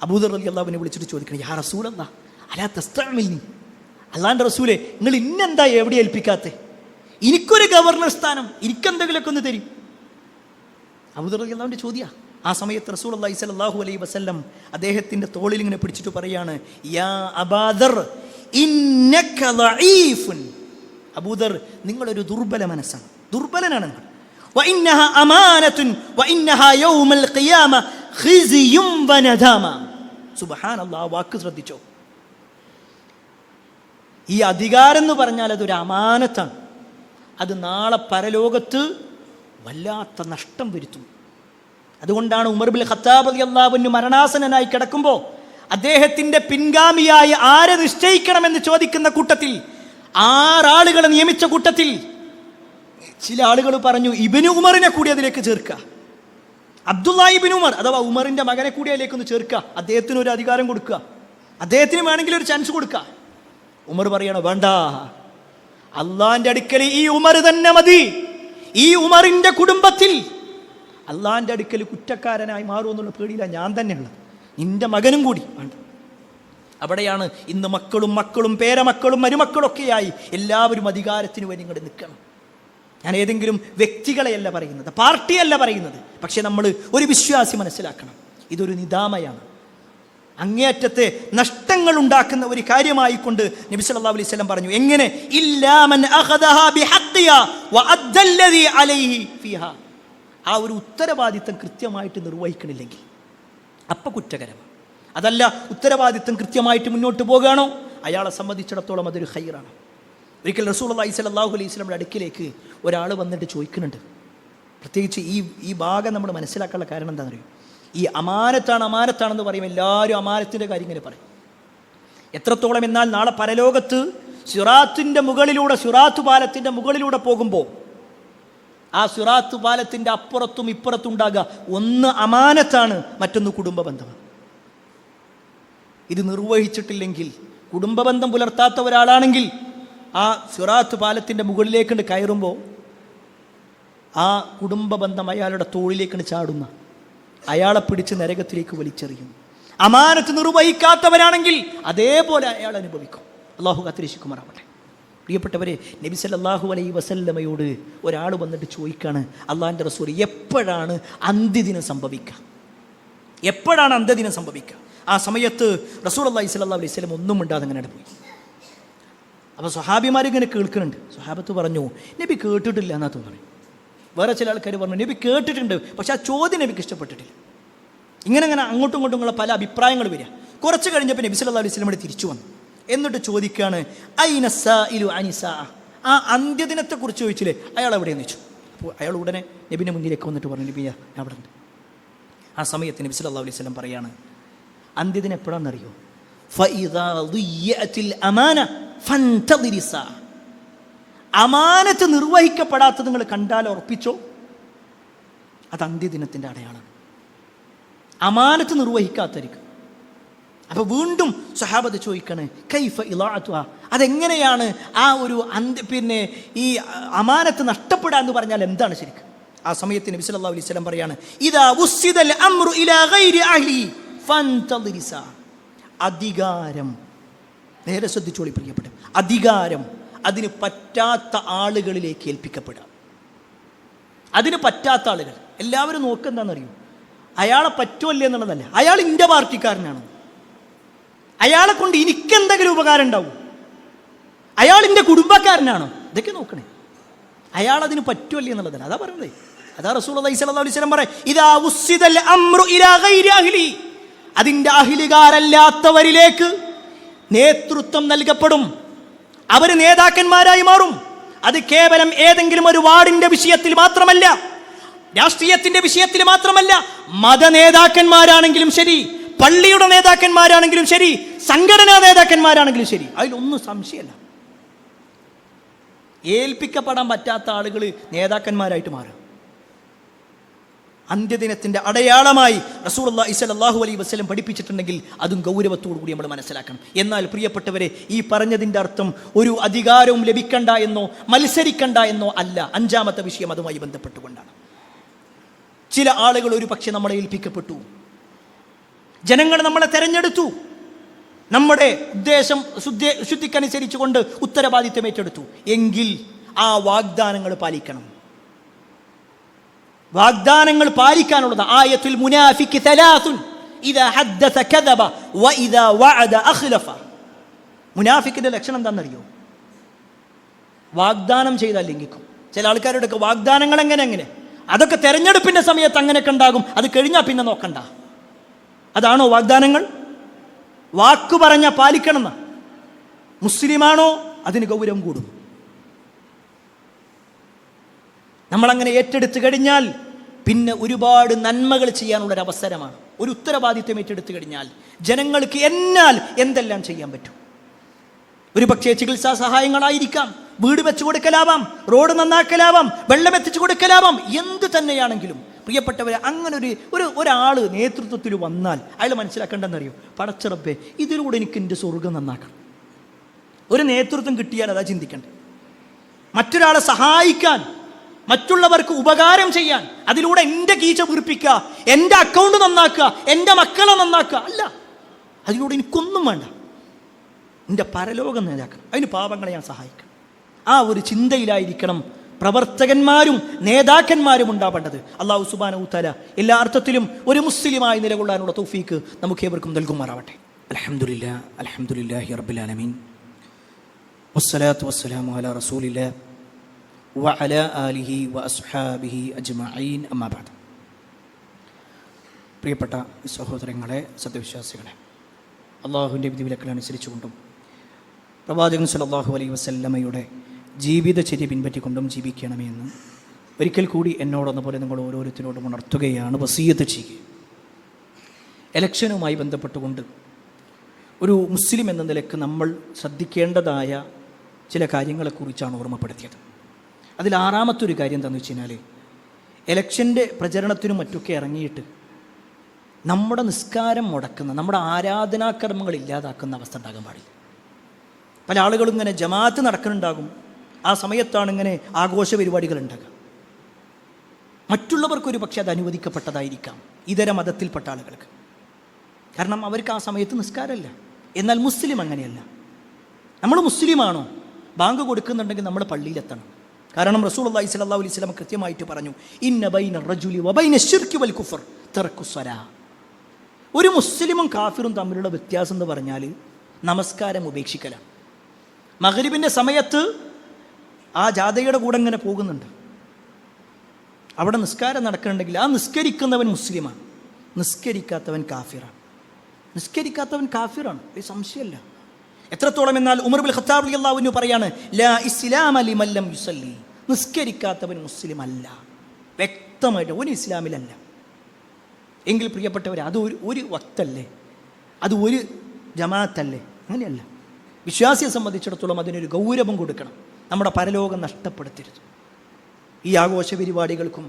S1: അബൂദർ റളിയല്ലാഹു അൻഹു വിളിച്ചിട്ട് ചോദിക്കണം, യാ റസൂലല്ലാഹ് അലാ തസ്തഅമിൽനി, അല്ലാഹുവിൻ്റെ റസൂലേ നിങ്ങൾ ഇന്നെന്താ എവിടെ ഏൽപ്പിക്കാത്തെ? എനിക്കൊരു ഗവർണർ സ്ഥാനം, എനിക്കെന്തെങ്കിലുമൊക്കെ ഒന്ന് തരും. അബൂദർ റളിയല്ലാഹു അൻഹു ചോദ്യ. ആ സമയത്ത് റസൂലുള്ളാഹി സ്വല്ലല്ലാഹു അലൈഹി വസല്ലം അദ്ദേഹത്തിൻ്റെ തോളിൽ ഇങ്ങനെ പിടിച്ചിട്ട് പറയാണ്, യാ അബൂദർ ഇന്നക ദഈഫുൻ, അബൂദർ നിങ്ങളൊരു ദുർബല മനസ്സാണ്, ദുർബലനാണ് നിങ്ങൾ. വഇന്നഹ അമാനത്തുൻ വഇന്നഹ യൗമൽ ഖിയാമ ഖിസിയും വനദാമ. സുബ്ഹാനല്ലാഹ്, വാക്ക് ശ്രദ്ധിച്ചോ. ഈ അധികാരം എന്ന് പറഞ്ഞാൽ അതൊരു അമാനത്താണ്. അത് നാളെ പരലോകത്ത് വല്ലാത്ത നഷ്ടം വരുത്തും. അതുകൊണ്ടാണ് ഉമർ ബിൻ ഖത്താബ് റളിയല്ലാഹു അൻഹു മരണാസന്നനായി കിടക്കുമ്പോൾ അദ്ദേഹത്തിൻ്റെ പിൻഗാമിയായി ആരെ നിശ്ചയിക്കണമെന്ന് ചോദിക്കുന്ന കൂട്ടത്തിൽ 6 ആളുകളെ നിയമിച്ച കൂട്ടത്തിൽ ചില ആളുകൾ പറഞ്ഞു ഇബ്നു ഉമറിനെ കൂടി അതിലേക്ക് ചേർക്കുക, അബ്ദുല്ലാഹി ഇബ്നു ഉമർ അഥവാ ഉമറിൻ്റെ മകനെ കൂടി അതിലേക്കൊന്ന് ചേർക്കുക, അദ്ദേഹത്തിന് ഒരു അധികാരം കൊടുക്കുക, അദ്ദേഹത്തിന് വേണമെങ്കിൽ ഒരു ചാൻസ് കൊടുക്കുക. ഉമർ പറയണോ, വേണ്ട, അള്ളാന്റെ അടുക്കൽ ഈ ഉമർ തന്നെ മതി. ഈ ഉമറിൻ്റെ കുടുംബത്തിൽ അള്ളാന്റെ അടുക്കൽ കുറ്റക്കാരനായി മാറുമെന്നുള്ള പേടിയില്ല ഞാൻ തന്നെയുള്ളത്, നിന്റെ മകനും കൂടി വേണ്ട. അവിടെയാണ് ഇന്ന് മക്കളും പേരമക്കളും മരുമക്കളൊക്കെയായി എല്ലാവരും അധികാരത്തിന് വേണ്ടി ഇങ്ങോട്ട് നിൽക്കണം. ഞാൻ ഏതെങ്കിലും വ്യക്തികളെയല്ല പറയുന്നത്, പാർട്ടിയല്ല പറയുന്നത്. പക്ഷെ നമ്മൾ ഒരു വിശ്വാസി മനസ്സിലാക്കണം, ഇതൊരു നിദാമയാണ്, അങ്ങേയറ്റത്തെ നഷ്ടങ്ങൾ ഉണ്ടാക്കുന്ന ഒരു കാര്യമായിക്കൊണ്ട് നബി സല്ലല്ലാഹു അലൈഹി വസല്ലം പറഞ്ഞു. എങ്ങനെ? ഇല്ലാ മൻ അഖദഹാ ബിഹഖിഹാ വഅദ്ദല്ലദി അലൈഹി ഫീഹാ. ആ ഒരു ഉത്തരവാദിത്തം കൃത്യമായിട്ട് നിർവഹിക്കണില്ലെങ്കിൽ അപ്പം കുറ്റകരമാണ്. അതല്ല, ഉത്തരവാദിത്തം കൃത്യമായിട്ട് മുന്നോട്ട് പോകുകയാണോ അയാളെ സംബന്ധിച്ചിടത്തോളം അതൊരു ഖൈറാണ്. ഒരിക്കൽ റസൂലുള്ളാഹി സ്വല്ലല്ലാഹു അലൈഹി വസല്ലമയുടെ അടുക്കിലേക്ക് ഒരാൾ വന്നിട്ട് ചോദിക്കുന്നുണ്ട്. പ്രത്യേകിച്ച് ഈ ഭാഗം നമ്മൾ മനസ്സിലാക്കാനുള്ള കാരണം എന്താണെന്ന് അറിയും. ഈ അമാനത്താണെന്ന് പറയും. എല്ലാവരും അമാനത്തിൻ്റെ കാര്യം ഇങ്ങനെ പറയും. എത്രത്തോളം എന്നാൽ നാളെ പരലോകത്ത് സിറാത്ത് പാലത്തിൻ്റെ മുകളിലൂടെ പോകുമ്പോൾ ആ സിറാത്ത് പാലത്തിൻ്റെ അപ്പുറത്തും ഇപ്പുറത്തും ഉണ്ടാകുക ഒന്ന് അമാനത്താണ്, മറ്റൊന്ന് കുടുംബ ബന്ധമാണ്. ഇത് നിർവഹിച്ചിട്ടില്ലെങ്കിൽ, കുടുംബ ബന്ധം പുലർത്താത്ത ഒരാളാണെങ്കിൽ ആ സിറാത്ത് പാലത്തിൻ്റെ മുകളിലേക്കുണ്ട് കയറുമ്പോൾ ആ കുടുംബ ബന്ധം അയാളുടെ തോളിലേക്കാണ് ചാടുന്ന, അയാളെ പിടിച്ച് നരകത്തിലേക്ക് വലിച്ചെറിയും. അമാനത്ത് നിർവഹിക്കാത്തവരാണെങ്കിൽ അതേപോലെ അയാൾ അനുഭവിക്കും. അള്ളാഹു കാത്തിരക്ഷിക്കുമാറാവട്ടെ. പ്രിയപ്പെട്ടവരെ, നബി സല്ലല്ലാഹു അലൈഹി വസല്ലമയോട് ഒരാൾ വന്നിട്ട് ചോദിക്കാണ്, അള്ളാഹിൻ്റെ റസൂൽ എപ്പോഴാണ് അന്ത്യദിനം സംഭവിക്കുക? എപ്പോഴാണ് അന്ത്യദിനം സംഭവിക്കുക? ആ സമയത്ത് റസൂലുള്ളാഹി സ്വല്ലല്ലാഹു അലൈഹി വസല്ലം ഒന്നും മിണ്ടാതെ അങ്ങനെ പോയി. അപ്പോൾ സ്വഹാബിമാരിങ്ങനെ കേൾക്കുന്നുണ്ട്. സ്വഹാബത്ത് പറഞ്ഞു, നബി കേട്ടിട്ടില്ല എന്നാ തോന്നുന്നു. വേറെ ചില ആൾക്കാർ പറഞ്ഞു, നബി കേട്ടിട്ടുണ്ട്, പക്ഷെ ആ ചോദ്യം നബിക്ക് ഇഷ്ടപ്പെട്ടിട്ടില്ല. ഇങ്ങനെ അങ്ങോട്ടും ഇങ്ങോട്ടും പല അഭിപ്രായങ്ങൾ വരിക. കുറച്ച് കഴിഞ്ഞപ്പോൾ നബി സല്ലല്ലാഹു അലൈഹി വസല്ലം തിരിച്ചു വന്നു. എന്നിട്ട് ചോദിക്കുകയാണ്, ഐന സാഇലു അനിസാ, ആ അന്ത്യദിനത്തെക്കുറിച്ച് ചോദിച്ചില്ലേ, അയാൾ എവിടെയെന്ന് ചോദിച്ചു. അപ്പോൾ അയാൾ ഉടനെ നബിൻ്റെ മുന്നിലേക്ക് വന്നിട്ട് പറഞ്ഞു, നബി ഞാൻ അവിടെ ഉണ്ട്. ആ സമയത്ത് നബി സല്ലല്ലാഹു അലൈഹി വസല്ലം പറയാണ്, അന്ത്യദിനം എപ്പോഴാണെന്നറിയോ? ഫഇദാ ദുയ്യഅത്തിൽ അമാന ഫൻതദിരി സാ, അമാനത്ത് നിർവഹിക്കപ്പെടാത്തത് നിങ്ങൾ കണ്ടാൽ ഉറപ്പിച്ചോ, അത് അന്ത്യദിനത്തിൻ്റെ അടയാളമാണ്. അമാനത്ത് നിർവഹിക്കാത്തരിക്കും. അപ്പോൾ വീണ്ടും സഹാബത്ത് ചോദിക്കണേ, കൈഫ ഇളാഅത്തുഹ, അതെങ്ങനെയാണ് ആ ഒരു ഈ അമാനത്ത് നഷ്ടപ്പെടുക എന്ന് പറഞ്ഞാൽ എന്താണ് ശരിക്കും? ആ സമയത്ത് നബി സല്ലല്ലാഹു അലൈഹി വസല്ലം പറയാണ്, ഇദാ ഉസ്സിദൽ അംറു ഇലാ ഗൈരി അഹ്ലി ഫൻതദിരി സാ, അധികാരം, നേരെ ശ്രദ്ധിച്ചോളി പ്രിയപ്പെട്ട, അധികാരം അതിന് പറ്റാത്ത ആളുകളിലേക്ക് ഏൽപ്പിക്കപ്പെടുക. അതിന് പറ്റാത്ത ആളുകൾ എല്ലാവരും നോക്കെന്താണെന്നറിയോ? അയാളെ പറ്റുമല്ലേ എന്നുള്ളതല്ല, അയാൾ എൻ്റെ പാർട്ടിക്കാരനാണ്, അയാളെ കൊണ്ട് എനിക്കെന്തെങ്കിലും ഉപകാരം ഉണ്ടാവും, അയാൾ എൻ്റെ കുടുംബക്കാരനാണോ, ഇതൊക്കെ നോക്കണേ. അയാൾ അതിന് പറ്റുമല്ലേ എന്നുള്ളതല്ല, അതാ പറയുന്നത്. അതാ റസൂലുള്ളാഹി സ്വല്ലല്ലാഹു അലൈഹി വസല്ലം പറയും, ഇദാ ഉസ്സിദൽ അംറു ഇലാ ഗൈരി അഹ്ലി, അതിൻ്റെ അഹ്ലികാരല്ലാത്തവരിലേക്ക് നേതൃത്വം നൽകപ്പെടും, അവർ നേതാക്കന്മാരായി മാറും. അത് കേവലം ഏതെങ്കിലും ഒരു വാർഡിന്റെ വിഷയത്തിൽ മാത്രമല്ല, രാഷ്ട്രീയത്തിന്റെ വിഷയത്തിൽ മാത്രമല്ല, മത നേതാക്കന്മാരാണെങ്കിലും ശരി, പള്ളിയുടെ നേതാക്കന്മാരാണെങ്കിലും ശരി, സംഘടനാ നേതാക്കന്മാരാണെങ്കിലും ശരി, അതിലൊന്നും സംശയമല്ല. ഏൽപ്പിക്കപ്പെടാൻ പറ്റാത്ത ആളുകൾ നേതാക്കന്മാരായിട്ട് മാറും. അന്ത്യദിനത്തിൻ്റെ അടയാളമായി റസൂലുള്ളാഹി സ്വല്ലല്ലാഹു അലൈഹി വസല്ലം പഠിപ്പിച്ചിട്ടുണ്ടെങ്കിൽ അതും ഗൗരവത്തോടു കൂടി നമ്മൾ മനസ്സിലാക്കണം. എന്നാൽ പ്രിയപ്പെട്ടവരെ, ഈ പറഞ്ഞതിൻ്റെ അർത്ഥം ഒരു അധികാരവും ലഭിക്കണ്ട എന്നോ മത്സരിക്കണ്ട എന്നോ അല്ല. അഞ്ചാമത്തെ വിഷയം അതുമായി ബന്ധപ്പെട്ടുകൊണ്ടാണ്. ചില ആളുകൾ ഒരു പക്ഷെ നമ്മളെ ഏൽപ്പിക്കപ്പെട്ടു, ജനങ്ങൾ നമ്മളെ തെരഞ്ഞെടുത്തു, നമ്മുടെ ഉദ്ദേശം ശുദ്ധിക്കനുസരിച്ച് കൊണ്ട് ഉത്തരവാദിത്വം ഏറ്റെടുത്തു എങ്കിൽ ആ വാഗ്ദാനങ്ങൾ പാലിക്കണം. വാഗ്ദാനങ്ങൾ പാലിക്കാനുള്ളത് ആയത്തുൽ മുനാഫിഖ് തലാസുൻ ഇദാ ഹദ്ദസ കദബ വഇദാ വഅദ അഖ്ലഫ. മുനാഫിക്കിന്റെ ലക്ഷണം എന്താണെന്നറിയോ? വാഗ്ദാനം ചെയ്താൽ ലംഘിക്കും. ചില ആൾക്കാരുടെയൊക്കെ വാഗ്ദാനങ്ങൾ എങ്ങനെ അതൊക്കെ തെരഞ്ഞെടുപ്പിന്റെ സമയത്ത് അങ്ങനെയൊക്കെ ഉണ്ടാകും, അത് കഴിഞ്ഞാൽ പിന്നെ നോക്കണ്ട. അതാണോ വാഗ്ദാനങ്ങൾ? വാക്കു പറഞ്ഞ പാലിക്കണം. മുസ്ലിമാണോ അതിന് ഗൗരവം കൂടും. നമ്മളങ്ങനെ ഏറ്റെടുത്തു കഴിഞ്ഞാൽ പിന്നെ ഒരുപാട് നന്മകൾ ചെയ്യാനുള്ളൊരവസരമാണ്. ഒരു ഉത്തരവാദിത്വം ഏറ്റെടുത്തു കഴിഞ്ഞാൽ ജനങ്ങൾക്ക് എന്തെല്ലാം ചെയ്യാൻ പറ്റും. ഒരു പക്ഷേ ചികിത്സാ സഹായങ്ങളായിരിക്കാം, വീട് വെച്ചു കൊടുക്കലാവാം, റോഡ് നന്നാക്കലാവാം, വെള്ളം എത്തിച്ചു കൊടുക്കലാവാം, എന്ത് തന്നെയാണെങ്കിലും പ്രിയപ്പെട്ടവരെ, അങ്ങനെ ഒരാൾ നേതൃത്വത്തിൽ വന്നാൽ അയാൾ മനസ്സിലാക്കേണ്ടെന്നറിയോ? പടച്ചറപ്പേ, ഇതിലൂടെ എനിക്ക് എൻ്റെ സ്വർഗം നന്നാക്കണം. ഒരു നേതൃത്വം കിട്ടിയാൽ അതാ ചിന്തിക്കണ്ടേ. മറ്റൊരാളെ സഹായിക്കാൻ, മറ്റുള്ളവർക്ക് ഉപകാരം ചെയ്യാൻ, അതിലൂടെ എൻ്റെ കീച്ച വീർപ്പിക്കുക, എൻ്റെ അക്കൗണ്ട് നന്നാക്കുക, എൻ്റെ മക്കളെ നന്നാക്കുക അല്ല. അതിലൂടെ എനിക്കൊന്നും വേണ്ട, എൻ്റെ പരലോകം നേതാക്കണം, അതിന് പാപങ്ങളെ ഞാൻ സഹായിക്കണം. ആ ഒരു ചിന്തയിലായിരിക്കണം പ്രവർത്തകന്മാരും നേതാക്കന്മാരും ഉണ്ടാവേണ്ടത്. അല്ലാഹു സുബ്ഹാനഹു തആല എല്ലാ അർത്ഥത്തിലും ഒരു മുസ്ലിമായി നിലകൊള്ളാനുള്ള തൗഫീക്ക് നമുക്ക് ഏവർക്കും നൽകുമാറാവട്ടെ. അൽഹംദുലില്ലാഹി റബ്ബിൽ ആലമീൻ വസ്സലാത്തു വസ്സലാമു അലാ റസൂലില്ലാഹ് വഅലാ ആലിഹി വഅസ്ഹാബിഹി അജ്മഈൻ. അമ്മാ ബഅദ്. പ്രിയപ്പെട്ട സഹോദരങ്ങളെ, സത്യവിശ്വാസികളെ, അള്ളാഹുവിൻ്റെ വിധിവിലക്കളനുസരിച്ചുകൊണ്ടും പ്രവാചകൻ സല്ലല്ലാഹു അലൈഹി വസല്ലമയുടെ ജീവിതചര്യ പിൻപറ്റിക്കൊണ്ടും ജീവിക്കണമേ എന്ന് ഒരിക്കൽ കൂടി എന്നോടെന്ന പോലെ നിങ്ങൾ ഓരോരുത്തരോടും ഉണർത്തുകയാണ്, വസിയ്യത്ത് ചെയ്യുക. ഇലക്ഷനുമായി ബന്ധപ്പെട്ടുകൊണ്ട് ഒരു മുസ്ലിം എന്ന നിലയ്ക്ക് നമ്മൾ ശ്രദ്ധിക്കേണ്ടതായ ചില കാര്യങ്ങളെക്കുറിച്ചാണ് ഓർമ്മപ്പെടുത്തിയത്. അതിൽ ആറാമത്തെ ഒരു കാര്യം എന്താണെന്ന് വെച്ച് കഴിഞ്ഞാൽ, ഇലക്ഷൻ്റെ പ്രചരണത്തിനും മറ്റൊക്കെ ഇറങ്ങിയിട്ട് നമ്മുടെ നിസ്കാരം മുടക്കുന്ന, നമ്മുടെ ആരാധനാകർമ്മങ്ങൾ ഇല്ലാതാക്കുന്ന അവസ്ഥ ഉണ്ടാകാൻ പാടില്ല. പല ആളുകളും ഇങ്ങനെ ജമാഅത്ത് നടക്കുന്നുണ്ടാകും, ആ സമയത്താണ് ഇങ്ങനെ ആഘോഷ പരിപാടികൾ ഉണ്ടാകുക. മറ്റുള്ളവർക്കൊരു പക്ഷേ അത് അനുവദിക്കപ്പെട്ടതായിരിക്കാം, ഇതര മതത്തിൽപ്പെട്ട ആളുകൾക്ക്, കാരണം അവർക്ക് ആ സമയത്ത് നിസ്കാരമല്ല. എന്നാൽ മുസ്ലിം അങ്ങനെയല്ല. നമ്മൾ മുസ്ലിമാണോ, ബാങ്ക് കൊടുക്കുന്നുണ്ടെങ്കിൽ നമ്മൾ പള്ളിയിലെത്തണം. കാരണം റസൂലുള്ളാഹി സ്വല്ലല്ലാഹു അലൈഹി വസല്ലം കൃത്യമായിട്ട് പറഞ്ഞു, ഇന്ന ബൈന റജുലി വബൈന ശിർക്കി വൽ കുഫർ തർക്കു സ്വലാ. ഒരു മുസ്ലിമും കാഫിറും തമ്മിലുള്ള വ്യത്യാസം എന്ന് പറഞ്ഞാൽ നമസ്കാരം ഉപേക്ഷിക്കലാണ്. മഗ്രിബിൻ്റെ സമയത്ത് ആ ജാഥയുടെ കൂടെ ഇങ്ങനെ പോകുന്നുണ്ട്, അവിടെ നിസ്കാരം നടക്കുന്നുണ്ടെങ്കിൽ ആ നിസ്കരിക്കുന്നവൻ മുസ്ലിമാണ്, നിസ്കരിക്കാത്തവൻ കാഫിറാണ്. നിസ്കരിക്കാത്തവൻ കാഫിറാണ്, ഒരു സംശയമല്ല. എത്രത്തോളം എന്നാൽ ഉമർ ഇബ്നുൽ ഖത്താബ് റളിയല്ലാഹു അൻഹു പറയാണ്, ലാ ഇസ്ലാമ ലിമൻ ലം യുസല്ലി. നിസ്കരിക്കാത്തവൻ മുസ്ലിം അല്ല, വ്യക്തമായിട്ട് ഒരു ഇസ്ലാമിലല്ല. എങ്കിൽ പ്രിയപ്പെട്ടവരെ, അത് ഒരു വക്തല്ലേ, അത് ഒരു ജമാഅത്തല്ലേ? അങ്ങനെയല്ല. വിശ്വാസിയെ സംബന്ധിച്ചിടത്തോളം അതിനൊരു ഗൗരവം കൊടുക്കണം. നമ്മുടെ പരലോകം നഷ്ടപ്പെടുത്തരുത്. ഈ ആഘോഷ പരിപാടികൾക്കും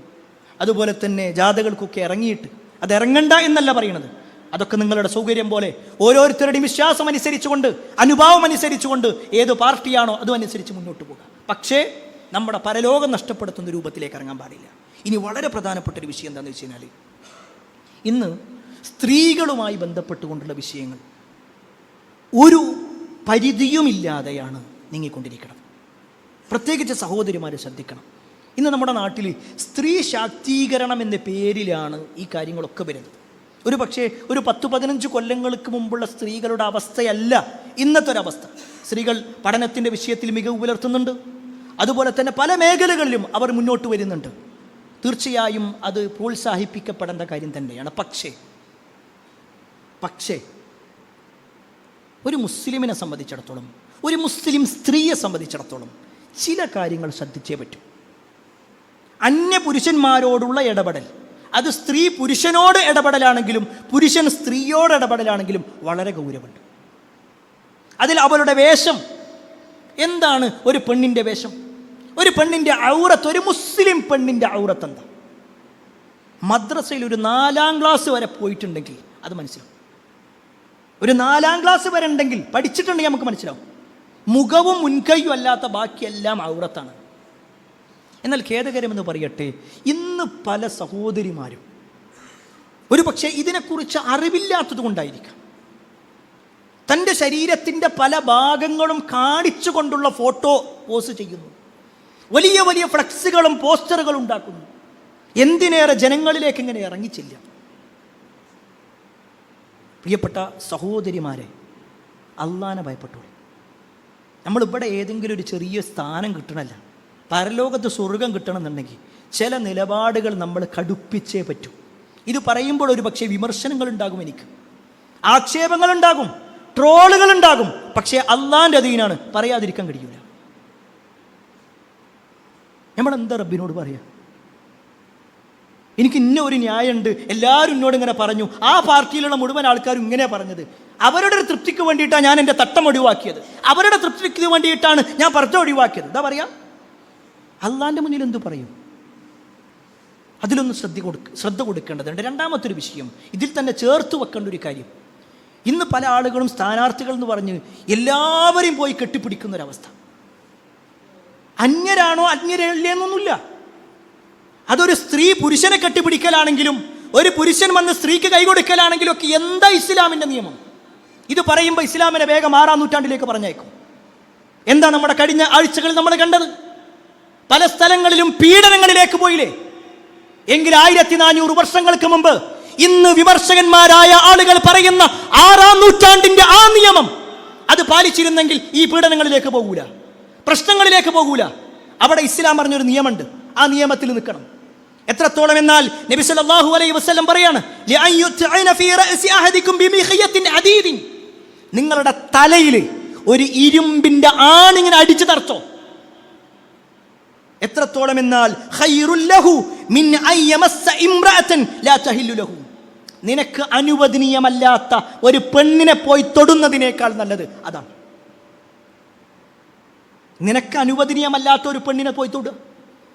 S1: അതുപോലെ തന്നെ ജാഥകൾക്കൊക്കെ ഇറങ്ങിയിട്ട്, അത് ഇറങ്ങണ്ട എന്നല്ല പറയണത്, അതൊക്കെ നിങ്ങളുടെ സൗകര്യം പോലെ ഓരോരുത്തരുടെയും വിശ്വാസം അനുസരിച്ചുകൊണ്ട്, അനുഭാവം അനുസരിച്ചുകൊണ്ട്, ഏത് പാർട്ടിയാണോ അതും അനുസരിച്ച് മുന്നോട്ട് പോകാം. പക്ഷേ നമ്മുടെ പരലോകം നഷ്ടപ്പെടുത്തുന്ന രൂപത്തിലേക്ക് ഇറങ്ങാൻ പാടില്ല. ഇനി വളരെ പ്രധാനപ്പെട്ടൊരു വിഷയം എന്താണെന്ന് വെച്ച് കഴിഞ്ഞാൽ, ഇന്ന് സ്ത്രീകളുമായി ബന്ധപ്പെട്ടുകൊണ്ടുള്ള വിഷയങ്ങൾ ഒരു പരിധിയുമില്ലാതെയാണ് നീങ്ങിക്കൊണ്ടിരിക്കുന്നത്. പ്രത്യേകിച്ച് സഹോദരിമാർ ശ്രദ്ധിക്കണം. ഇന്ന് നമ്മുടെ നാട്ടിൽ സ്ത്രീ ശാക്തീകരണം എന്ന പേരിലാണ് ഈ കാര്യങ്ങളൊക്കെ വരുന്നത്. ഒരു പക്ഷേ ഒരു 10-15 കൊല്ലങ്ങൾക്ക് മുമ്പുള്ള സ്ത്രീകളുടെ അവസ്ഥയല്ല ഇന്നത്തെ ഒരവസ്ഥ. സ്ത്രീകൾ പഠനത്തിൻ്റെ വിഷയത്തിൽ മികവ് പുലർത്തുന്നുണ്ട്, അതുപോലെ തന്നെ പല മേഖലകളിലും അവർ മുന്നോട്ട് വരുന്നുണ്ട്. തീർച്ചയായും അത് പ്രോത്സാഹിപ്പിക്കപ്പെടേണ്ട കാര്യം തന്നെയാണ്. പക്ഷേ ഒരു മുസ്ലിമിനെ സംബന്ധിച്ചിടത്തോളം, ഒരു മുസ്ലിം സ്ത്രീയെ സംബന്ധിച്ചിടത്തോളം ചില കാര്യങ്ങൾ ശ്രദ്ധിച്ചേ പറ്റൂ. അന്യ പുരുഷന്മാരോടുള്ള ഇടപെടൽ, അത് സ്ത്രീ പുരുഷനോട് ഇടപെടലാണെങ്കിലും പുരുഷൻ സ്ത്രീയോട് ഇടപെടലാണെങ്കിലും വളരെ ഗൗരവമുണ്ട്. അതിൽ അവളുടെ വേഷം എന്താണ്? ഒരു പെണ്ണിൻ്റെ വേഷം, ഒരു പെണ്ണിൻ്റെ ഔറത്ത്, ഒരു മുസ്ലിം പെണ്ണിൻ്റെ ഔറത്ത് എന്താ? മദ്രസയിൽ ഒരു 4ാം ക്ലാസ് വരെ പോയിട്ടുണ്ടെങ്കിൽ അത് മനസ്സിലാവും. ഒരു 4ാം ക്ലാസ് വരെ ഉണ്ടെങ്കിൽ, പഠിച്ചിട്ടുണ്ടെങ്കിൽ നമുക്ക് മനസ്സിലാവും. മുഖവും മുൻകൈയും അല്ലാത്ത ബാക്കിയെല്ലാം ഔറത്താണ്. എന്നാൽ ഖേദകരമെന്ന് പറയട്ടെ, ഇന്ന് പല സഹോദരിമാരും ഒരു പക്ഷേ ഇതിനെക്കുറിച്ച് അറിവില്ലാത്തത് കൊണ്ടായിരിക്കാം, തൻ്റെ ശരീരത്തിൻ്റെ പല ഭാഗങ്ങളും കാണിച്ചു കൊണ്ടുള്ള ഫോട്ടോ പോസ്റ്റ് ചെയ്യുന്നു, വലിയ വലിയ ഫ്ലക്സുകളും പോസ്റ്ററുകളും ഉണ്ടാക്കുന്നു. എന്തിനേറെ ജനങ്ങളിലേക്ക് ഇങ്ങനെ ഇറങ്ങിച്ചില്ല. പ്രിയപ്പെട്ട സഹോദരിമാരെ, അള്ളാനെ ഭയപ്പെട്ടോളൂ. നമ്മളിവിടെ ഏതെങ്കിലും ഒരു ചെറിയ സ്ഥാനം കിട്ടണമല്ല, പരലോകത്ത് സ്വർഗം കിട്ടണമെന്നുണ്ടെങ്കിൽ ചില നിലപാടുകൾ നമ്മൾ കടുപ്പിച്ചേ പറ്റൂ. ഇത് പറയുമ്പോൾ ഒരു പക്ഷേ വിമർശനങ്ങളുണ്ടാകും, എനിക്ക് ആക്ഷേപങ്ങളുണ്ടാകും, ട്രോളുകളുണ്ടാകും. പക്ഷേ അള്ളാൻ്റെ അധീനാണ്, പറയാതിരിക്കാൻ കഴിയില്ല. നമ്മളെന്താ റബ്ബിനോട് പറയാ? എനിക്ക് ഇന്ന ഒരു ന്യായമുണ്ട്, എല്ലാവരും എന്നോട് ഇങ്ങനെ പറഞ്ഞു, ആ പാർട്ടിയിലുള്ള മുഴുവൻ ആൾക്കാരും ഇങ്ങനെ പറഞ്ഞത്, അവരുടെ ഒരു തൃപ്തിക്ക് വേണ്ടിയിട്ടാണ് ഞാൻ എൻ്റെ തട്ടം ഒഴിവാക്കിയത്, അവരുടെ തൃപ്തിക്ക് വേണ്ടിയിട്ടാണ് ഞാൻ പർദ്ദ ഒഴിവാക്കിയത്. എന്താ പറയാ? അള്ളാൻ്റെ മുന്നിൽ എന്തു പറയും? അതിലൊന്ന് ശ്രദ്ധ കൊടുക്കേണ്ടതുണ്ട്. രണ്ടാമത്തെ ഒരു വിഷയം, ഇതിൽ തന്നെ ചേർത്ത് വെക്കേണ്ട ഒരു കാര്യം, ഇന്ന് പല ആളുകളും സ്ഥാനാർത്ഥികൾ എന്ന് പറഞ്ഞ് എല്ലാവരെയും പോയി കെട്ടിപ്പിടിക്കുന്നൊരവസ്ഥ. അന്യരാണോ അന്യരല്ലേ എന്നൊന്നുമില്ല. അതൊരു സ്ത്രീ പുരുഷനെ കെട്ടിപ്പിടിക്കലാണെങ്കിലും ഒരു പുരുഷൻ വന്ന് സ്ത്രീക്ക് കൈകൊടുക്കലാണെങ്കിലും ഒക്കെ എന്താ ഇസ്ലാമിൻ്റെ നിയമം? ഇത് പറയുമ്പോൾ ഇസ്ലാമിനെ വേഗം 6ാം നൂറ്റാണ്ടിലേക്ക് പറഞ്ഞേക്കും. എന്താ നമ്മുടെ കഴിഞ്ഞ ആഴ്ചകളിൽ നമ്മൾ കണ്ടത്? പല സ്ഥലങ്ങളിലും പീഡനങ്ങളിലേക്ക് പോയില്ലേ? എങ്കിൽ 1400 വർഷങ്ങൾക്ക് മുമ്പ് ഇന്ന് വിമർശകന്മാരായ ആളുകൾ പറയുന്ന 6ാം നൂറ്റാണ്ടിന്റെ ആ നിയമം അത് പാലിച്ചിരുന്നെങ്കിൽ ഈ പീഡനങ്ങളിലേക്ക് പോകൂല, പ്രശ്നങ്ങളിലേക്ക് പോകൂല. അവിടെ ഇസ്ലാം പറഞ്ഞൊരു നിയമമുണ്ട്, ആ നിയമത്തിൽ നിൽക്കണം. എത്രത്തോളം എന്നാൽ നബി സല്ലല്ലാഹു അലൈഹി വസല്ലം പറയാണ്, നിങ്ങളുടെ തലയിൽ ഒരു ഇരുമ്പിന്റെ ആണിങ്ങനെ അടിച്ചു തറച്ചോ. എത്രത്തോളം എന്നാൽ നിനക്ക് അനുവദനീയമല്ലാത്ത ഒരു പെണ്ണിനെ പോയി തൊടുന്നതിനേക്കാൾ നല്ലത് അതാണ്. നിനക്ക് അനുവദനീയമല്ലാത്ത ഒരു പെണ്ണിനെ പോയി തൊടുക.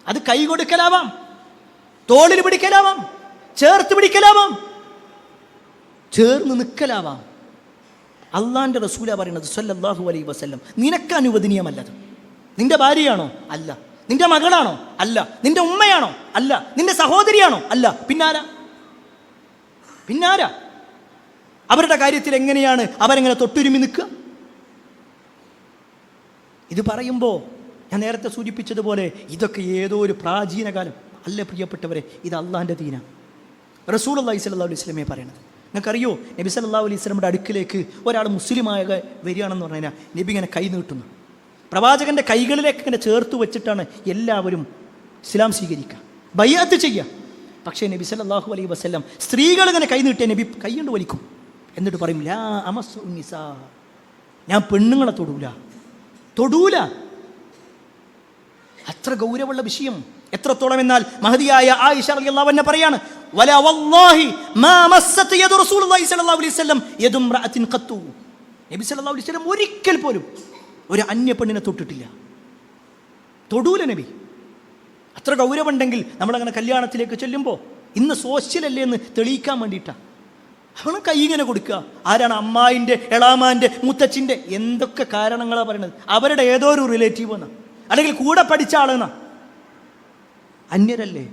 S1: അത് കൈ കൊടുക്കലാവാം, തോളിൽ പിടിക്കലാവാം, ചേർത്ത് പിടിക്കലാവാം, ചേർന്ന് നിൽക്കലാവാം. അള്ളാന്റെ റസൂല പറയുന്നത് സല്ലല്ലാഹു അലൈഹി വസല്ലം, നിനക്ക് അനുവദനീയമല്ലത്. നിന്റെ ഭാര്യയാണോ? അല്ല. നിന്റെ മകളാണോ? അല്ല. നിന്റെ ഉമ്മയാണോ? അല്ല. നിന്റെ സഹോദരിയാണോ? അല്ല. പിന്നാരാ? അവരുടെ കാര്യത്തിൽ എങ്ങനെയാണ് അവരെങ്ങനെ തൊട്ടുരുമി നിൽക്കുക? ഇത് പറയുമ്പോൾ ഞാൻ നേരത്തെ സൂചിപ്പിച്ചതുപോലെ ഇതൊക്കെ ഏതോ ഒരു പ്രാചീന കാലം അല്ല പ്രിയപ്പെട്ടവരെ, ഇത് അള്ളാഹിൻ്റെ ദീനാണ്. റസൂലുള്ളാഹി സ്വല്ലല്ലാഹു അലൈഹി വസല്ലമയെ പറയണത്. നിങ്ങൾക്കറിയോ, നബി സല്ലല്ലാഹു അലൈഹി വസല്ലമയുടെ അടുക്കിലേക്ക് ഒരാൾ മുസ്ലിമായ വരികയാണെന്ന് പറഞ്ഞു കഴിഞ്ഞാൽ നബി ഇങ്ങനെ കൈ നീട്ടുന്നു. പ്രവാചകന്റെ കൈകളിലേക്ക് ഇങ്ങനെ ചേർത്ത് വെച്ചിട്ടാണ് എല്ലാവരും ഇസ്ലാം സ്വീകരിക്കുക, ബൈഅത്ത് ചെയ്യുക. പക്ഷേ നബി സല്ലല്ലാഹു അലൈഹി വസല്ലം സ്ത്രീകൾ ഇങ്ങനെ കൈ നീട്ടിയ നബി കൈ കൊണ്ട് വലിക്കും. എന്നിട്ട് പറയും, ലാ അമസ്സു നിസാ, ഞാൻ പെണ്ണുങ്ങളെ തൊടൂല. അത്ര ഗൗരവമുള്ള വിഷയം. എത്രത്തോളം എന്നാൽ മഹദിയായ ആയിഷ റളിയല്ലാഹു അൻഹ പറയാണ്, വലാ വല്ലാഹി മാ മസ്സത് യദു റസൂലുള്ളാഹി സ്വല്ലല്ലാഹു അലൈഹി വസല്ലം യദു ഇംറഅത്തിൻ ഖത്തു. നബി സല്ലല്ലാഹു അലൈഹി വസല്ലം ഒരിക്കൽ പോലും ഒരു അന്യ പെണ്ണിനെ തൊട്ടിട്ടില്ല, തൊടൂല നബി. അത്ര ഗൗരവമുണ്ടെങ്കിൽ നമ്മളങ്ങനെ കല്യാണത്തിലേക്ക് ചെല്ലുമ്പോൾ ഇന്ന് സോഷ്യലല്ലേ എന്ന് തെളിയിക്കാൻ വേണ്ടിയിട്ടാണ് അവന് കൈ ഇങ്ങനെ കൊടുക്കുക. ആരാണ്? അമ്മായിൻ്റെ, എളാമാൻ്റെ, മുത്തച്ഛൻ്റെ, എന്തൊക്കെ കാരണങ്ങളാണ് പറയുന്നത്. അവരുടെ ഏതോ ഒരു റിലേറ്റീവ് എന്നാ, അല്ലെങ്കിൽ കൂടെ പഠിച്ച ആളെന്നാ. അന്യരല്ലേ?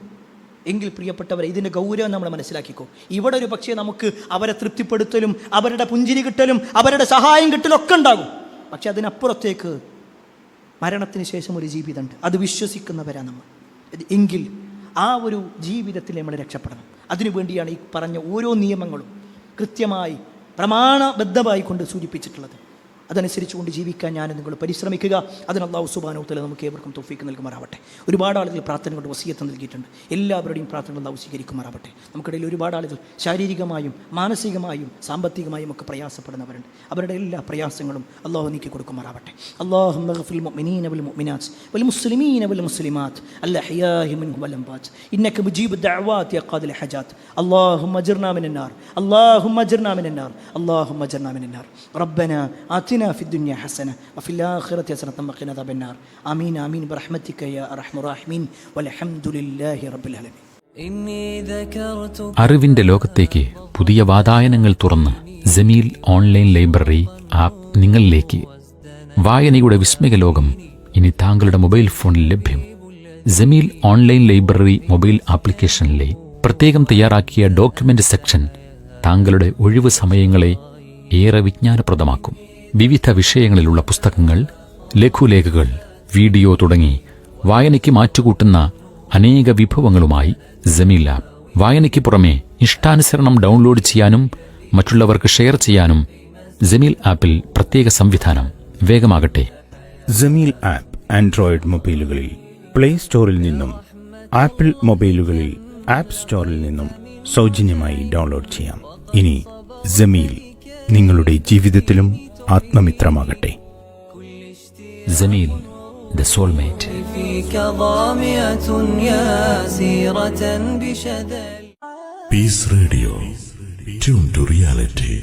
S1: എങ്കിൽ പ്രിയപ്പെട്ടവരെ, ഇതിൻ്റെ ഗൗരവം നമ്മൾ മനസ്സിലാക്കിക്കോ. ഇവിടെ ഒരു പക്ഷേ നമുക്ക് അവരെ തൃപ്തിപ്പെടുത്തലും അവരുടെ പുഞ്ചിരി കിട്ടലും അവരുടെ സഹായം കിട്ടലും ഒക്കെ ഉണ്ടാകും. പക്ഷെ അതിനപ്പുറത്തേക്ക് മരണത്തിന് ശേഷം ഒരു ജീവിതമുണ്ട്. അത് വിശ്വസിക്കുന്നവരാണ് നമ്മൾ. എങ്കിൽ ആ ഒരു ജീവിതത്തിൽ നമ്മൾ രക്ഷപ്പെടണം. അതിനുവേണ്ടിയാണ് ഈ പറഞ്ഞ ഓരോ നിയമങ്ങളും കൃത്യമായി പ്രമാണബദ്ധമായി കൊണ്ട് സൂചിപ്പിച്ചിട്ടുള്ളത്. അതനുസരിച്ച് കൊണ്ട് ജീവിക്കാൻ ഞാൻ നിങ്ങൾ പരിശ്രമിക്കുക. അതിന് അല്ലാഹു സുബ്ഹാനഹു വ തആല നമുക്ക് ഏവർക്കും തൗഫീഖ് നൽകുമാറാവട്ടെ. ഒരുപാട് ആളുകൾ പ്രാർത്ഥന കൊണ്ട് വസിയത്ത് നൽകിയിട്ടുണ്ട്. എല്ലാവരുടെയും പ്രാർത്ഥന അല്ലാഹു സ്വീകരിക്കുമാറാവട്ടെ. നമുക്കിടയിൽ ഒരുപാട് ആളുകൾ ശാരീരികമായും മാനസികമായും സാമ്പത്തികമായും ഒക്കെ പ്രയാസപ്പെടുന്നവരുണ്ട്. അവരുടെ എല്ലാ പ്രയാസങ്ങളും അല്ലാഹു നീക്കി കൊടുക്കുമാറാവട്ടെ. അല്ലാഹുമ്മ ഗ്ഫിർ മുഅ്മിനീന വൽ മുഅ്മിനാത്ത് വൽ മുസ്ലിമീന വൽ മുസ്ലിമാത്ത് അൽഹയാഇ മിൻഹും വൽ അംവാത്ത് ഇന്നക മുജീബു ദഅവാത് യാ ഖാദിൽ ഹജാത്ത്. അല്ലാഹുമ്മ അജ്ർനാ മിനൻ നാർ, അല്ലാഹുമ്മ അജ്ർനാ മിനൻ നാർ, അല്ലാഹുമ്മ അജ്ർനാ മിനൻ നാർ. റബ്ബനാ آتنا في الدنيا حسنة وفي الآخرة حسنة وقنا عذاب النار. آمين آمين برحمتك يا أرحم الراحمين والحمد لله رب العالمين.
S2: അറിവിന്റെ ലോകത്തേക്ക് പുതിയ വാതായനങ്ങൾ തുറന്ന് ജമീൽ ഓൺലൈൻ ലൈബ്രറി ആപ്പ് നിങ്ങളിലേക്ക്. വായനയുടെ വിസ്മയ ലോകം ഇനി താങ്കളുടെ മൊബൈൽ ഫോണിൽ ലഭ്യം. ജമീൽ ഓൺലൈൻ ലൈബ്രറി മൊബൈൽ ആപ്ലിക്കേഷനിലെ പ്രത്യേകം തയ്യാറാക്കിയ ഡോക്യുമെന്റ് സെക്ഷൻ താങ്കളുടെ ഒഴിവു സമയങ്ങളെ ഏറെ വിജ്ഞാനപ്രദമാക്കും. വിവിധ വിഷയങ്ങളിലുള്ള പുസ്തകങ്ങൾ, ലഘുലേഖകൾ, വീഡിയോ തുടങ്ങി വായനയ്ക്ക് മാറ്റുകൂട്ടുന്ന അനേക വിഭവങ്ങളുമായി ജമീൽ ആപ്പ്. വായനയ്ക്ക് പുറമെ ഇഷ്ടാനുസരണം ഡൗൺലോഡ് ചെയ്യാനും മറ്റുള്ളവർക്ക് ഷെയർ ചെയ്യാനും ജമീൽ ആപ്പിൽ പ്രത്യേക സംവിധാനം. വേഗമാകട്ടെ.
S3: ജമീൽ ആപ്പ് ആൻഡ്രോയിഡ് മൊബൈലുകളിൽ പ്ലേ സ്റ്റോറിൽ നിന്നും ആപ്പിൾ മൊബൈലുകളിൽ ആപ്പ് സ്റ്റോറിൽ നിന്നും സൗജന്യമായി ഡൗൺലോഡ് ചെയ്യാം. ഇനി ജമീൽ നിങ്ങളുടെ ജീവിതത്തിലും ആത്മമിത്രമാകട്ടെ.
S2: Jameel, the soulmate.
S4: Peace radio, tune to reality.